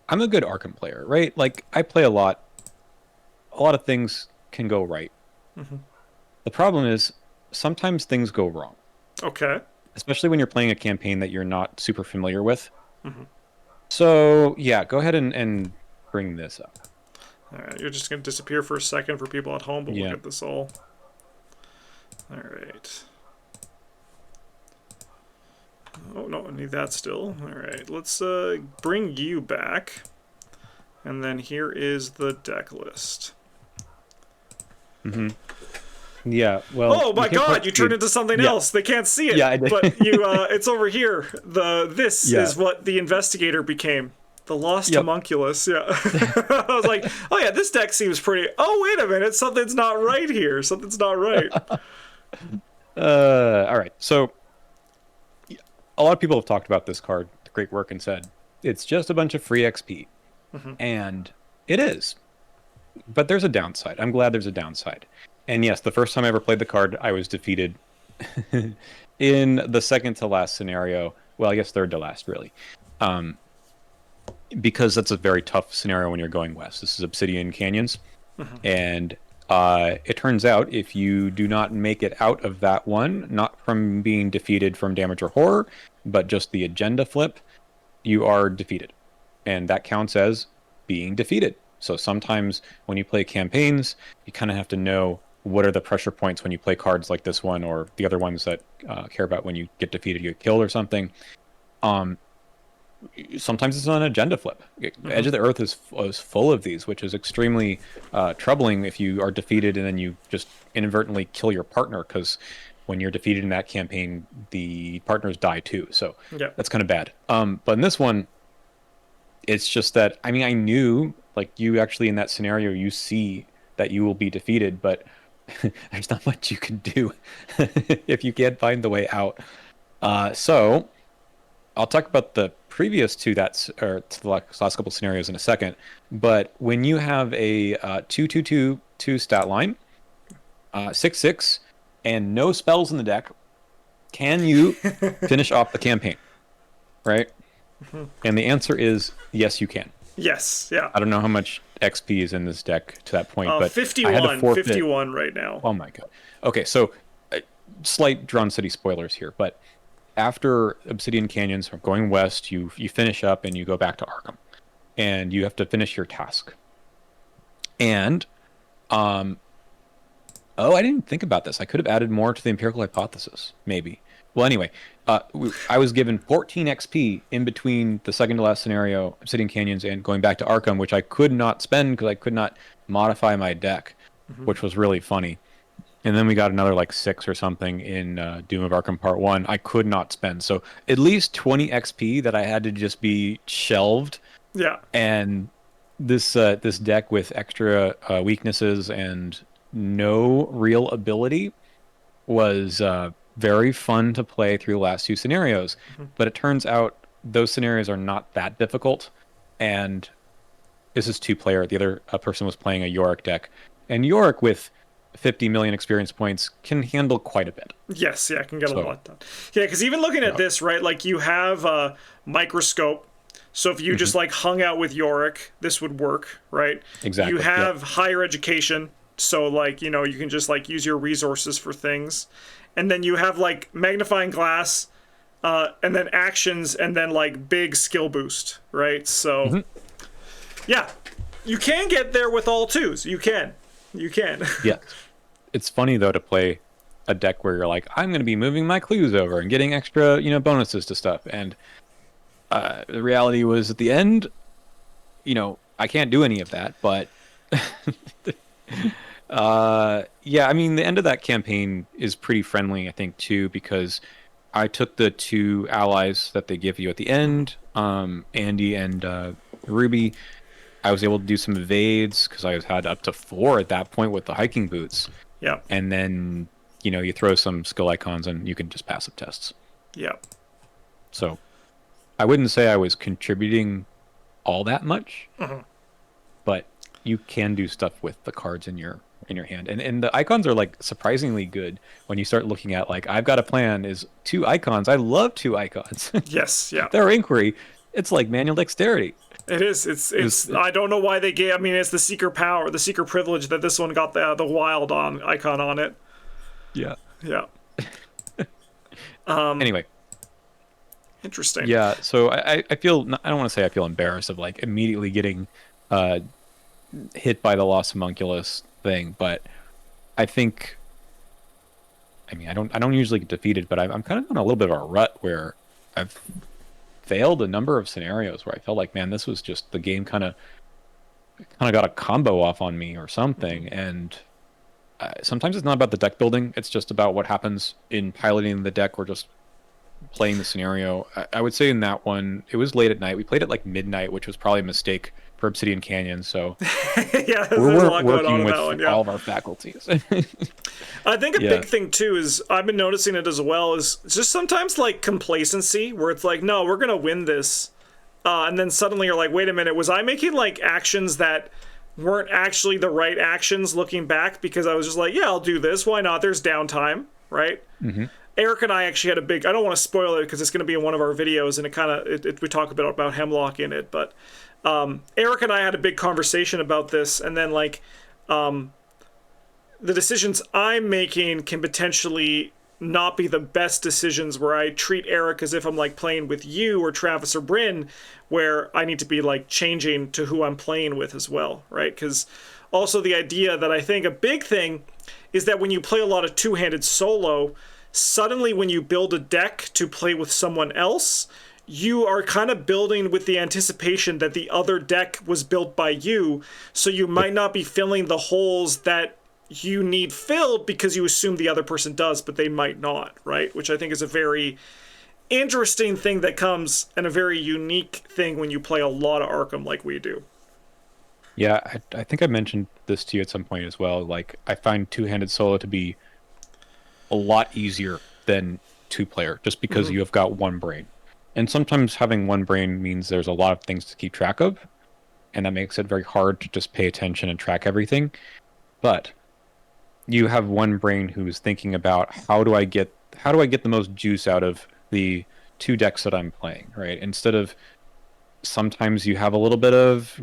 I'm a good Arkham player, right? Like, I play a lot. A lot of things can go right. The problem is sometimes things go wrong. Okay. Especially when you're playing a campaign that you're not super familiar with. So, yeah, go ahead and bring this up. All right, you're just going to disappear for a second for people at home, but we'll get this all. All right. Oh, no, I need that still. All right, let's bring you back. And then here is the deck list. Yeah, well... Oh my god, you turned into something else. They can't see it. Yeah, I did. But it's over here. This is what the investigator became. The Lost Homunculus, yeah. I was like, oh yeah, this deck seems pretty... Oh, wait a minute, something's not right here. Something's not right. All right. So a lot of people have talked about this card, the Great Work, and said it's just a bunch of free XP. And it is. But there's a downside. I'm glad there's a downside. And yes, the first time I ever played the card, I was defeated in the second to last scenario. Well, I guess third to last, really. Because that's a very tough scenario when you're going west. This is Obsidian Canyons. And it turns out if you do not make it out of that one, not from being defeated from damage or horror, but just the agenda flip, you are defeated. And that counts as being defeated. So sometimes when you play campaigns, you kind of have to know what are the pressure points when you play cards like this one or the other ones that care about when you get defeated, you get killed or something. Sometimes it's an agenda flip. Edge of the Earth is full of these, which is extremely troubling if you are defeated and then you just inadvertently kill your partner, because when you're defeated in that campaign, the partners die too. So that's kind of bad. But in this one, it's just that, I mean, I knew, like, you actually in that scenario, you see that you will be defeated, but there's not much you can do if you can't find the way out. So I'll talk about the previous to that, or to the last couple scenarios in a second. But when you have a 2/2/2/2 stat line, 6/6, and no spells in the deck, can you finish off the campaign? Right? And the answer is yes, you can. Yes, yeah. I don't know how much XP is in this deck to that point, but 51, I had to forfeit. 51 right now. Oh my god. Okay, so slight Drawn City spoilers here, but after Obsidian Canyons, going west, you finish up and you go back to Arkham, and you have to finish your task. And I didn't think about this. I could have added more to the empirical hypothesis, maybe. Well, anyway, I was given 14 XP in between the second to last scenario, Obsidian Canyons, and going back to Arkham, which I could not spend because I could not modify my deck, which was really funny. And then we got another like 6 or something in Doom of Arkham Part 1. I could not spend. So at least 20 XP that I had to just be shelved. Yeah. And this deck with extra weaknesses and no real ability was very fun to play through the last 2 scenarios. But it turns out those scenarios are not that difficult. And this is 2-player. The other person was playing a Yorick deck. And Yorick with 50 million experience points can handle quite a bit. Yes, yeah, can get a lot done. Yeah, because even looking at this, right, like you have a microscope. So if you just like hung out with Yorick, this would work, right? Exactly. You have higher education. So like, you know, you can just like use your resources for things. And then you have like magnifying glass, and then actions, and then like big skill boost, right? So yeah, you can get there with all 2s. You can. Yeah. It's funny though to play a deck where you're like, I'm going to be moving my clues over and getting extra, bonuses to stuff. And the reality was at the end, I can't do any of that. But yeah, I mean, the end of that campaign is pretty friendly, I think, too, because I took the 2 allies that they give you at the end, Andy and Ruby. I was able to do some evades because I had up to 4 at that point with the hiking boots. Yeah. And then, you throw some skill icons and you can just passive tests. Yeah. So I wouldn't say I was contributing all that much, but you can do stuff with the cards in your hand. And the icons are like surprisingly good when you start looking at, like, I've got a plan is 2 icons. I love 2 icons. Yes, yeah. Their inquiry, it's like manual dexterity. It is. It's. I don't know why they gave. I mean, it's the seeker power, the seeker privilege that this one got the wild icon on it. Yeah. Yeah. Anyway. Interesting. Yeah. So I feel, I don't want to say I feel embarrassed of like immediately getting hit by the lost homunculus thing, but I think. I mean, I don't usually get defeated, but I'm kind of on a little bit of a rut where I've failed a number of scenarios where I felt like, man, this was just the game kind of got a combo off on me or something. And sometimes it's not about the deck building. It's just about what happens in piloting the deck or just playing the scenario. I would say in that one, it was late at night. We played at like midnight, which was probably a mistake for Obsidian Canyon, so Yeah, there's we're a lot going on working in with that one. Yeah. all of our faculties. I think a Yeah. big thing too is I've been noticing it as well is just sometimes like complacency where it's like, no, we're gonna win this, and then suddenly you're like, wait a minute, was I making like actions that weren't actually the right actions looking back because I was just like, yeah, I'll do this. Why not? There's downtime, right? Mm-hmm. Eric and I actually had a big. I don't want to spoil it because it's going to be in one of our videos, and it kind of we talk about Hemlock in it, but Eric and I had a big conversation about this, and then like. The decisions I'm making can potentially not be the best decisions where I treat Eric as if I'm like playing with you or Travis or Bryn, where I need to be like changing to who I'm playing with as well, right? Because also the idea that I think a big thing is that when you play a lot of two-handed solo, suddenly when you build a deck to play with someone else, you are kind of building with the anticipation that the other deck was built by you, so you might not be filling the holes that you need filled because you assume the other person does, but they might not, right? Which I think is a very interesting thing that comes, and a very unique thing when you play a lot of Arkham like we do. Yeah, I think I mentioned this to you at some point as well. Like, I find two-handed solo to be a lot easier than two-player, just because you have got one brain. And sometimes having one brain means there's a lot of things to keep track of, and that makes it very hard to just pay attention and track everything. But you have one brain who's thinking about how do I get the most juice out of the two decks that I'm playing, right? Instead of sometimes you have a little bit of,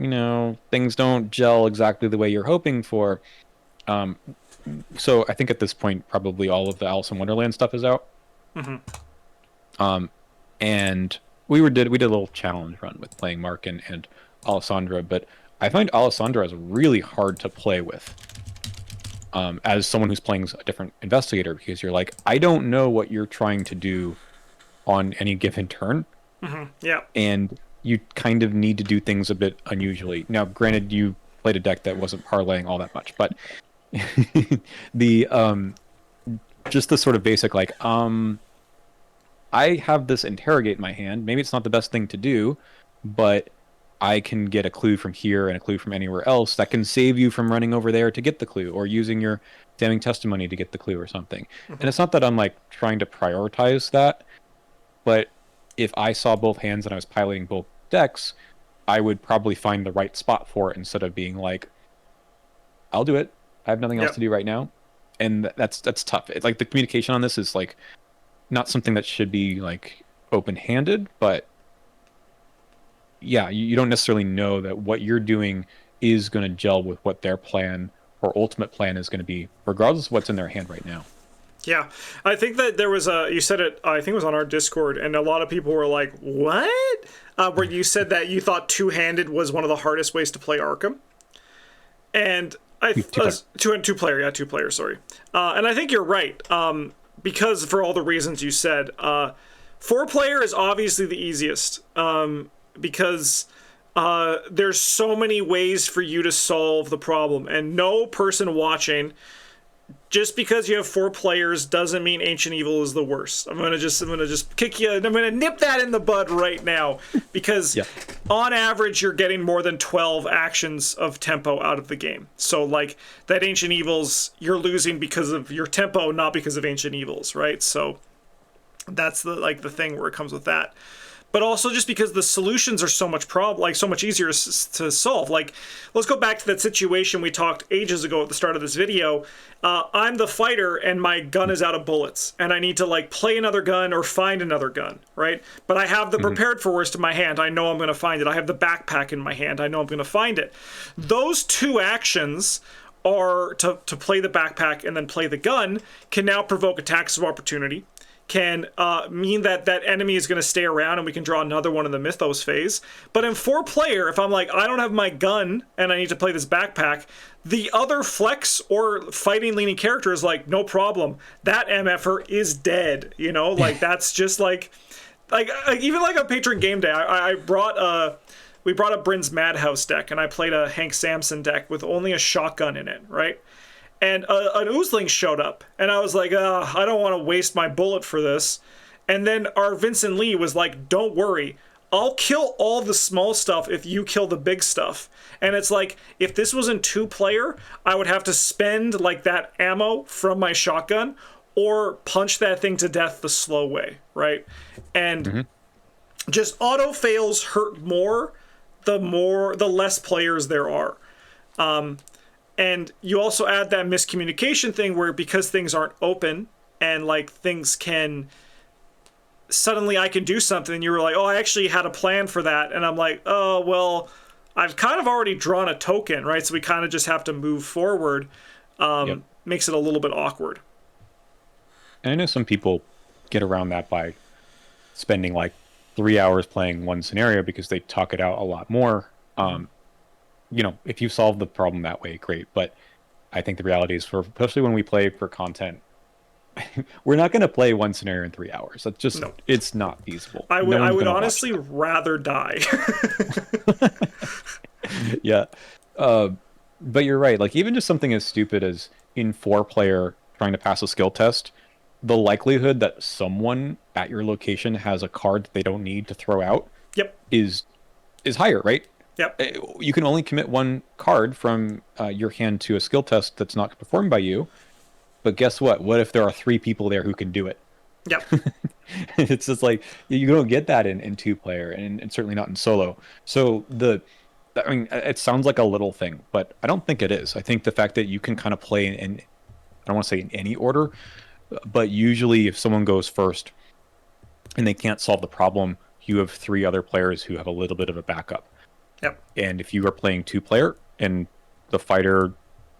things don't gel exactly the way you're hoping for. So I think at this point probably all of the Alice in Wonderland stuff is out. And we did a little challenge run with playing Mark and Alessandra, but I find Alessandra is really hard to play with. As someone who's playing a different investigator, because you're like, I don't know what you're trying to do on any given turn. Yeah. And you kind of need to do things a bit unusually. Now, granted, you played a deck that wasn't parlaying all that much, but the just the sort of basic like, I have this interrogate in my hand. Maybe it's not the best thing to do, but I can get a clue from here and a clue from anywhere else that can save you from running over there to get the clue, or using your damning testimony to get the clue or something. And it's not that I'm like trying to prioritize that, but if I saw both hands and I was piloting both decks, I would probably find the right spot for it instead of being like, I'll do it. I have nothing else to do right now. And that's tough. It's like the communication on this is like not something that should be like open-handed, but yeah, you don't necessarily know that what you're doing is going to gel with what their plan or ultimate plan is going to be, regardless of what's in their hand right now. Yeah, I think that there was you said it, I think it was on our Discord, and a lot of people were like, what? Where you said that you thought two-handed was one of the hardest ways to play Arkham. And two-player, sorry. And I think you're right, because for all the reasons you said. Four-player is obviously the easiest, because there's so many ways for you to solve the problem, and no person watching, just because you have four players doesn't mean Ancient Evil is the worst. I'm gonna just kick you. I'm gonna nip that in the bud right now, because on average you're getting more than 12 actions of tempo out of the game. So like that Ancient Evils, you're losing because of your tempo, not because of Ancient Evils, right? So that's the thing where it comes with that. But also just because the solutions are so much so much easier to solve. Like, let's go back to that situation we talked ages ago at the start of this video. I'm the fighter and my gun is out of bullets, and I need to like play another gun or find another gun, right? But I have the prepared for worst in my hand. I know I'm going to find it. I have the backpack in my hand. I know I'm going to find it. Those two actions are to play the backpack and then play the gun can now provoke attacks of opportunity. Can mean that enemy is going to stay around and we can draw another one in the Mythos phase. But in four-player, if I'm like, I don't have my gun and I need to play this backpack, the other flex or fighting-leaning character is like, no problem. That MFer is dead, Like, that's just like even like on Patron Game Day, we brought up Bryn's Madhouse deck, and I played a Hank Samson deck with only a shotgun in it, right? And an Oozling showed up, and I was like, I don't want to waste my bullet for this. And then our Vincent Lee was like, don't worry, I'll kill all the small stuff if you kill the big stuff. And it's like, if this was in 2-player, I would have to spend like that ammo from my shotgun or punch that thing to death the slow way, right? And just auto fails hurt more the less players there are. And you also add that miscommunication thing where, because things aren't open and like things can suddenly I can do something and you were like, oh, I actually had a plan for that, and I'm like, oh well, I've kind of already drawn a token, right? So we kind of just have to move forward. Makes it a little bit awkward. And I know some people get around that by spending like 3 hours playing one scenario because they talk it out a lot more. You know, if you solve the problem that way, great. But I think the reality is, especially when we play for content, we're not going to play one scenario in 3 hours. That's just, it's not feasible. I would honestly rather die. Yeah. But you're right. Like, even just something as stupid as in 4-player trying to pass a skill test, the likelihood that someone at your location has a card that they don't need to throw out is higher, right? Yep. You can only commit one card from your hand to a skill test that's not performed by you. But guess what? What if there are 3 people there who can do it? Yep. It's just like, you don't get that in 2-player, and certainly not in solo. So I mean, it sounds like a little thing, but I don't think it is. I think the fact that you can kind of play in I don't want to say in any order, but usually if someone goes first and they can't solve the problem, you have 3 other players who have a little bit of a backup. Yep. And if you are playing 2-player and the fighter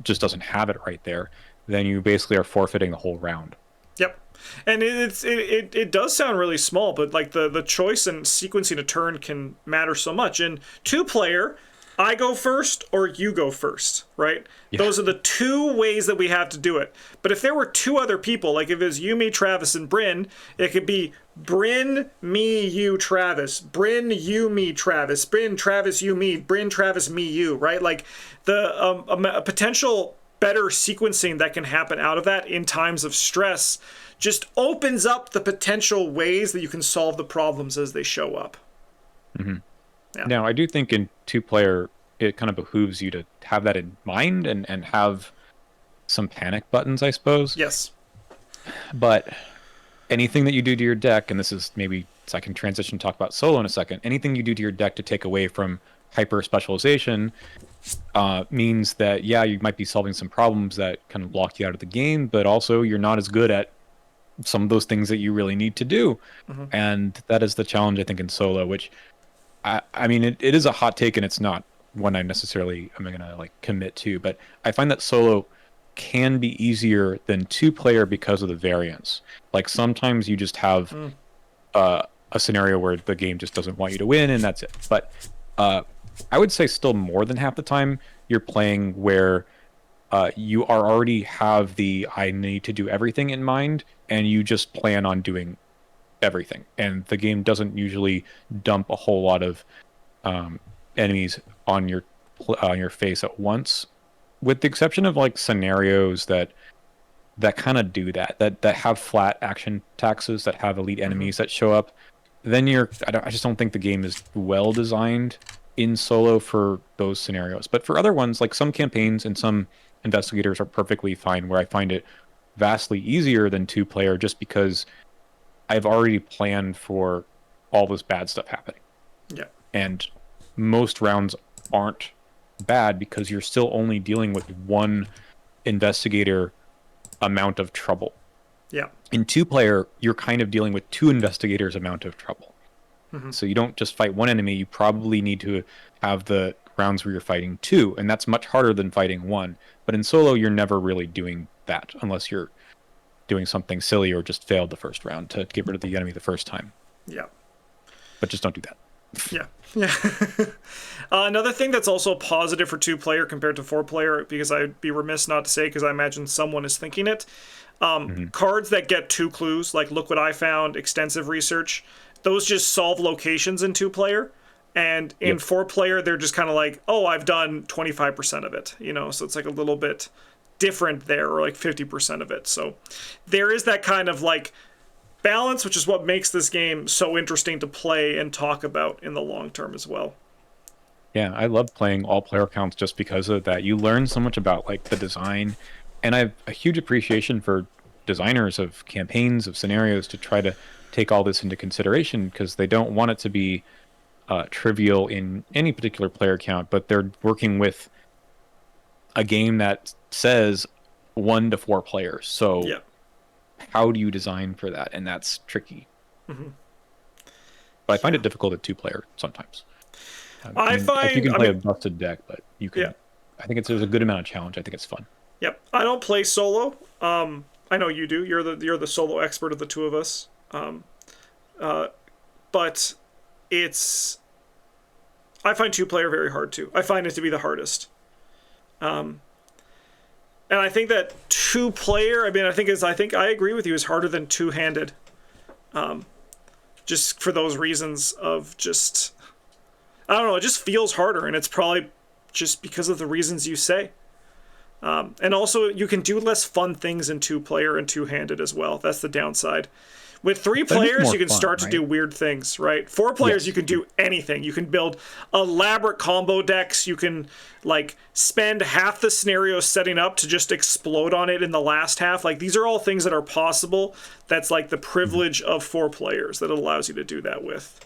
just doesn't have it right there, then you basically are forfeiting the whole round. Yep. And it does sound really small, but like the choice and sequencing a turn can matter so much. In 2-player, I go first or you go first, right? Yeah. Those are the 2 ways that we have to do it. But if there were 2 other people, like if it was you, me, Travis, and Bryn, it could be Bryn, me, you, Travis. Bryn, you, me, Travis. Bryn, Travis, you, me. Bryn, Travis, me, you, right? Like a potential better sequencing that can happen out of that in times of stress just opens up the potential ways that you can solve the problems as they show up. Yeah. Now, I do think in 2-player, it kind of behooves you to have that in mind and have some panic buttons, I suppose. Yes. But anything that you do to your deck, and this is maybe, so I can transition and talk about solo in a second, anything you do to your deck to take away from hyper specialization means that, yeah, you might be solving some problems that kind of block you out of the game, but also you're not as good at some of those things that you really need to do. And that is the challenge, I think, in solo, which I mean, it is a hot take, and it's not one I necessarily am going to like commit to, but I find that solo can be easier than 2-player because of the variance. Like, sometimes you just have a scenario where the game just doesn't want you to win, and that's it. But I would say still more than half the time you're playing where you are already have the I need to do everything in mind, and you just plan on doing everything, and the game doesn't usually dump a whole lot of enemies on your face at once, with the exception of like scenarios that kind of do that have flat action taxes, that have elite enemies that show up. Then I just don't think the game is well designed in solo for those scenarios. But for other ones, like some campaigns and some investigators are perfectly fine, where I find it vastly easier than 2-player, just because I've already planned for all this bad stuff happening. Yeah. And most rounds aren't bad because you're still only dealing with one investigator amount of trouble. Yeah. In 2-player, you're kind of dealing with 2 investigators amount of trouble. So you don't just fight one enemy, you probably need to have the rounds where you're fighting 2, and that's much harder than fighting 1. But in solo, you're never really doing that unless you're doing something silly or just failed the first round to get rid of the enemy the first time. Yeah. But just don't do that. Yeah. Yeah. Another thing that's also positive for 2-player compared to 4-player, because I'd be remiss not to say, because I imagine someone is thinking it, cards that get 2 clues, like Look What I Found, Extensive Research, those just solve locations in 2-player. And in 4-player, they're just kind of like, oh, I've done 25% of it, you know, so it's like a little bit different there, or like 50% of it. So there is that kind of like balance, which is what makes this game so interesting to play and talk about in the long term as well. Yeah, I love playing all player counts just because of that. You learn so much about like the design, and I have a huge appreciation for designers of campaigns, of scenarios, to try to take all this into consideration, because they don't want it to be trivial in any particular player count, but they're working with a game that says 1 to 4 players. So Yeah. how do you design for that? And that's tricky. Mm-hmm. But I find it difficult at 2-player sometimes. I mean, find you can I play mean, a busted deck, but you can. Yeah. I think there's a good amount of challenge. I think it's fun. Yep. I don't play solo. I know you do. You're the solo expert of the two of us. But it's I find 2-player very hard too. I find it to be the hardest. And I think that 2-player, I mean, I think I agree with you, is harder than 2-handed. Just for those reasons of just, I don't know, it just feels harder, and it's probably just because of the reasons you say. And also, you can do less fun things in 2-player and 2-handed as well. That's the downside. With 3 players, you can start to do weird things, right? 4 players, you can do anything. You can build elaborate combo decks. You can, like, spend half the scenario setting up to just explode on it in the last half. Like, these are all things that are possible. That's, like, the privilege of 4 players that it allows you to do that with.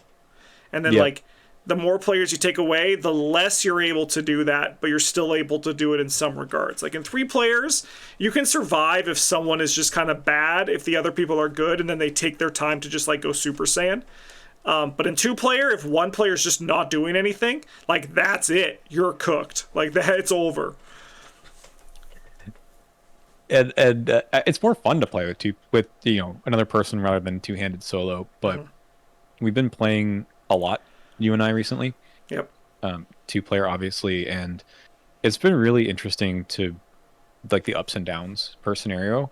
And then, like, the more players you take away, the less you're able to do that, but you're still able to do it in some regards. Like in 3 players, you can survive if someone is just kind of bad, if the other people are good, and then they take their time to just like go Super Saiyan. But in 2-player, if one player is just not doing anything, like that's it. You're cooked. Like that, it's over. And it's more fun to play with another person rather than 2-handed solo. But we've been playing a lot, you and I, recently. Yep. 2-player, obviously, and it's been really interesting to like the ups and downs per scenario.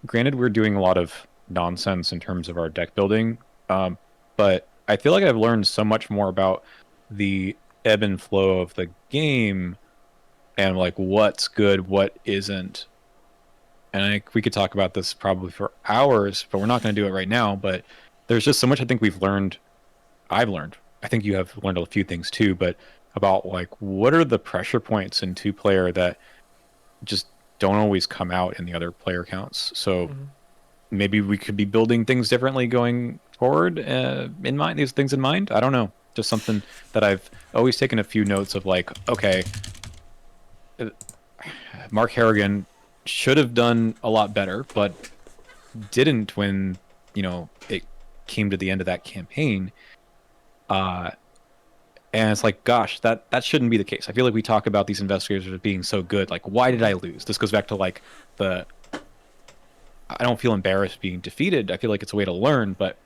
Granted, we're doing a lot of nonsense in terms of our deck building, but I feel like I've learned so much more about the ebb and flow of the game and like what's good, what isn't. And we could talk about this probably for hours, but we're not going to do it right now. But there's just so much I think I've learned. I think you have learned a few things too, but about like what are the pressure points in 2-player that just don't always come out in the other player counts. So maybe we could be building things differently going forward these things in mind. I don't know. Just something that I've always taken a few notes of, like, okay, Mark Harrigan should have done a lot better, but didn't when, it came to the end of that campaign. And it's like, gosh, that shouldn't be the case. I feel like we talk about these investigators as being so good. Like, why did I lose? This goes back to like I don't feel embarrassed being defeated. I feel like it's a way to learn, but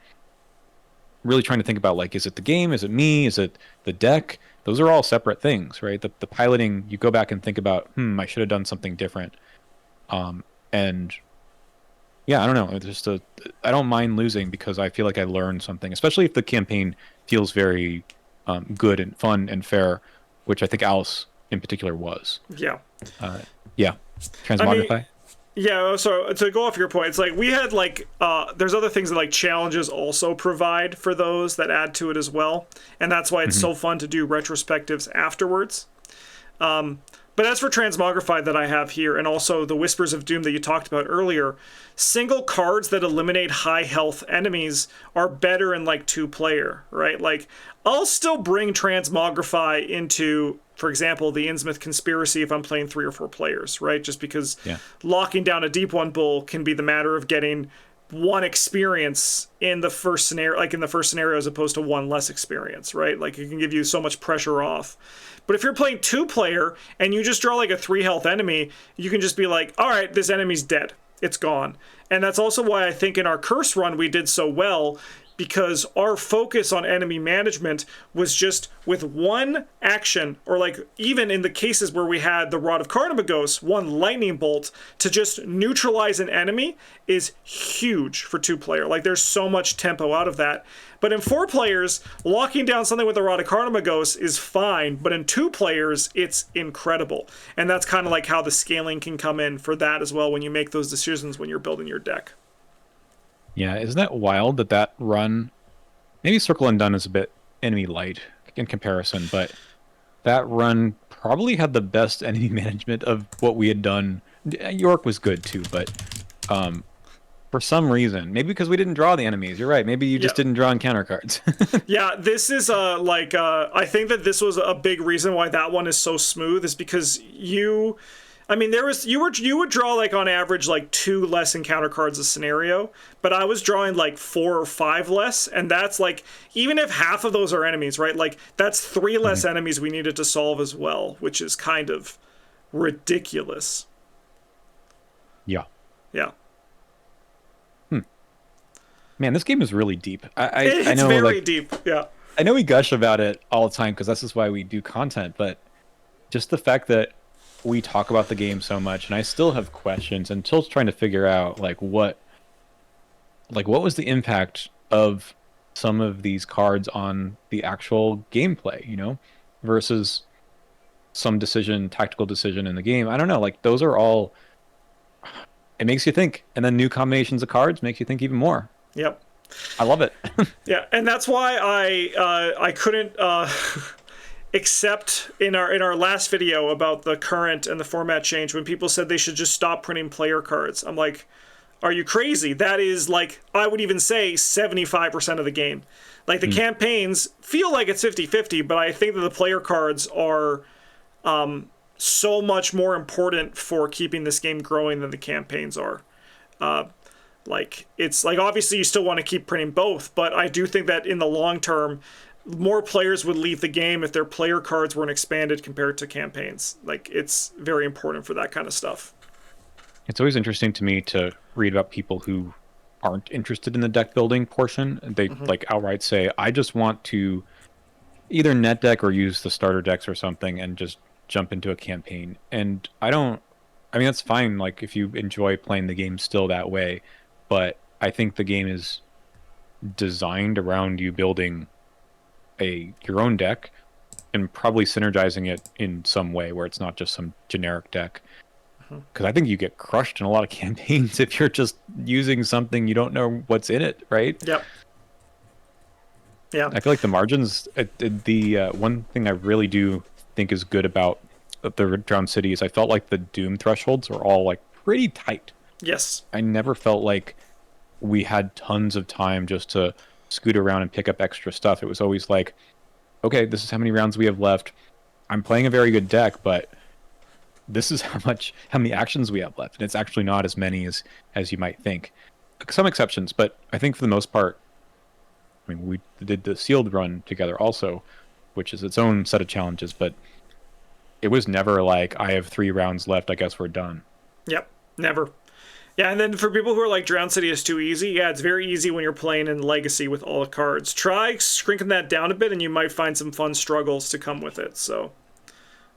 really trying to think about, like, is it the game? Is it me? Is it the deck? Those are all separate things, right? The piloting, you go back and think about, I should have done something different. And yeah, I don't know. It's just I don't mind losing because I feel like I learned something, especially if the campaign feels very good and fun and fair, which I think Alice in particular was. Yeah. Transmogrify. Yeah, so to go off your point, it's like we had like there's other things that like challenges also provide for those that add to it as well, and that's why it's so fun to do retrospectives afterwards. But as for Transmogrify that I have here, and also the Whispers of Doom that you talked about earlier, single cards that eliminate high health enemies are better in like 2-player, right? Like I'll still bring Transmogrify into, for example, the Innsmouth Conspiracy if I'm playing 3 or 4 players, right? Just because locking down a Deep One Bull can be the matter of getting 1 experience in the first scenario, as opposed to 1 less experience, right? Like it can give you so much pressure off. But if you're playing 2-player and you just draw like a 3 health enemy, you can just be like, all right, this enemy's dead. It's gone. And that's also why I think in our curse run we did so well, because our focus on enemy management was just with 1 action, or like even in the cases where we had the Rod of Carnabagos, 1 lightning bolt to just neutralize an enemy is huge for 2-player. Like there's so much tempo out of that. But in 4 players, locking down something with the Rod of Carnabagos is fine, but in 2 players, it's incredible. And that's kind of like how the scaling can come in for that as well when you make those decisions when you're building your deck. Yeah, isn't that wild that run, maybe Circle and Done is a bit enemy light in comparison, but that run probably had the best enemy management of what we had done. York was good too, but um, for some reason, maybe because we didn't draw the enemies. You're right. Maybe you just didn't draw encounter cards. Yeah, this is I think that this was a big reason why that one is so smooth is because you would draw like on average like 2 less encounter cards a scenario, but I was drawing like 4 or 5 less, and that's like even if half of those are enemies, right? Like that's 3 less enemies we needed to solve as well, which is kind of ridiculous. Yeah. Yeah. Man, this game is really deep. It's I know, very deep. Yeah. I know we gush about it all the time because this is why we do content, but just the fact that we talk about the game so much, and I still have questions until trying to figure out what was the impact of some of these cards on the actual gameplay, versus some tactical decision in the game. I don't know, like those are all, it makes you think, and then new combinations of cards makes you think even more. Yep. I love it. Yeah, and that's why I couldn't accept in our last video about the current and the format change when people said they should just stop printing player cards. I'm like, are you crazy? That is like, I would even say 75% of the game. Like the campaigns feel like it's 50-50, but I think that the player cards are so much more important for keeping this game growing than the campaigns are. Like it's like obviously you still want to keep printing both, but I do think that in the long term more players would leave the game if their player cards weren't expanded compared to campaigns. Like it's very important for that kind of stuff. It's always interesting to me to read about people who aren't interested in the deck building portion. They like outright say, I just want to either net deck or use the starter decks or something and just jump into a campaign. And I mean, that's fine. Like if you enjoy playing the game still that way, but I think the game is designed around you building your own deck and probably synergizing it in some way where it's not just some generic deck. Because I think you get crushed in a lot of campaigns if you're just using something you don't know what's in it, right? Yep. Yeah. I feel like the margins, the one thing I really do think is good about the Drowned City is I felt like the Doom thresholds are all like pretty tight. Yes. I never felt like we had tons of time just to scoot around and pick up extra stuff. It was always like, okay, this is how many rounds we have left. I'm playing a very good deck, but this is how many actions we have left. And it's actually not as many as you might think. Some exceptions, but I think for the most part, I mean, we did the sealed run together also, which is its own set of challenges, but it was never like, I have 3 rounds left, I guess we're done. Yep, never. Yeah, and then for people who are like, Drowned City is too easy, yeah, it's very easy when you're playing in Legacy with all the cards. Try shrinking that down a bit, and you might find some fun struggles to come with it, so,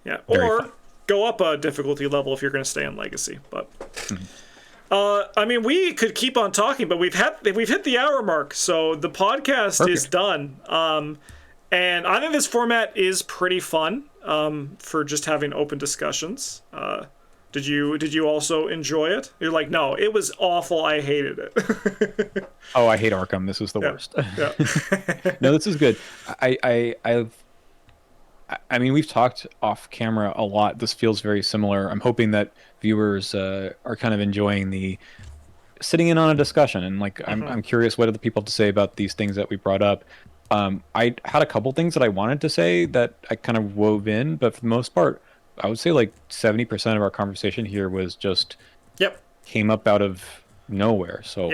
yeah. Or go up a difficulty level if you're going to stay in Legacy, but... I mean, we could keep on talking, but we've hit the hour mark, so the podcast is done. And I think this format is pretty fun for just having open discussions. Did you also enjoy it? You're like, no, it was awful. I hated it. Oh, I hate Arkham. This was the worst. Yeah. No, this is good. I mean, we've talked off camera a lot. This feels very similar. I'm hoping that viewers are kind of enjoying the sitting in on a discussion. And like, I'm curious what other people have to say about these things that we brought up. I had a couple things that I wanted to say that I kind of wove in, but for the most part, I would say like 70% of our conversation here was just came up out of nowhere. So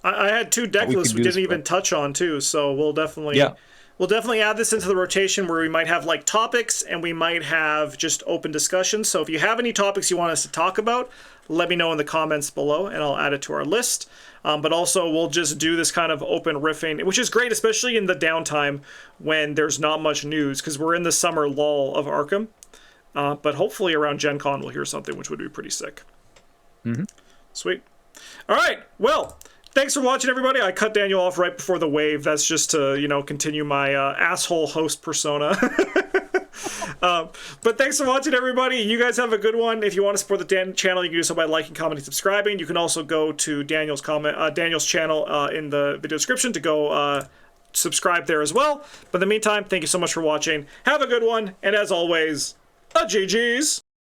I had 2 deck lists we didn't even touch on too. So we'll definitely add this into the rotation where we might have like topics and we might have just open discussions. So if you have any topics you want us to talk about, let me know in the comments below and I'll add it to our list. But also we'll just do this kind of open riffing, which is great, especially in the downtime when there's not much news because we're in the summer lull of Arkham. But hopefully around Gen Con we'll hear something, which would be pretty sick. Sweet. All right. Well, thanks for watching, everybody. I cut Daniel off right before the wave. That's just to, continue my asshole host persona. But thanks for watching, everybody. You guys have a good one. If you want to support the channel, you can do so by liking, commenting, subscribing. You can also go to Daniel's channel in the video description to go subscribe there as well. But in the meantime, thank you so much for watching. Have a good one, and as always, a GG's.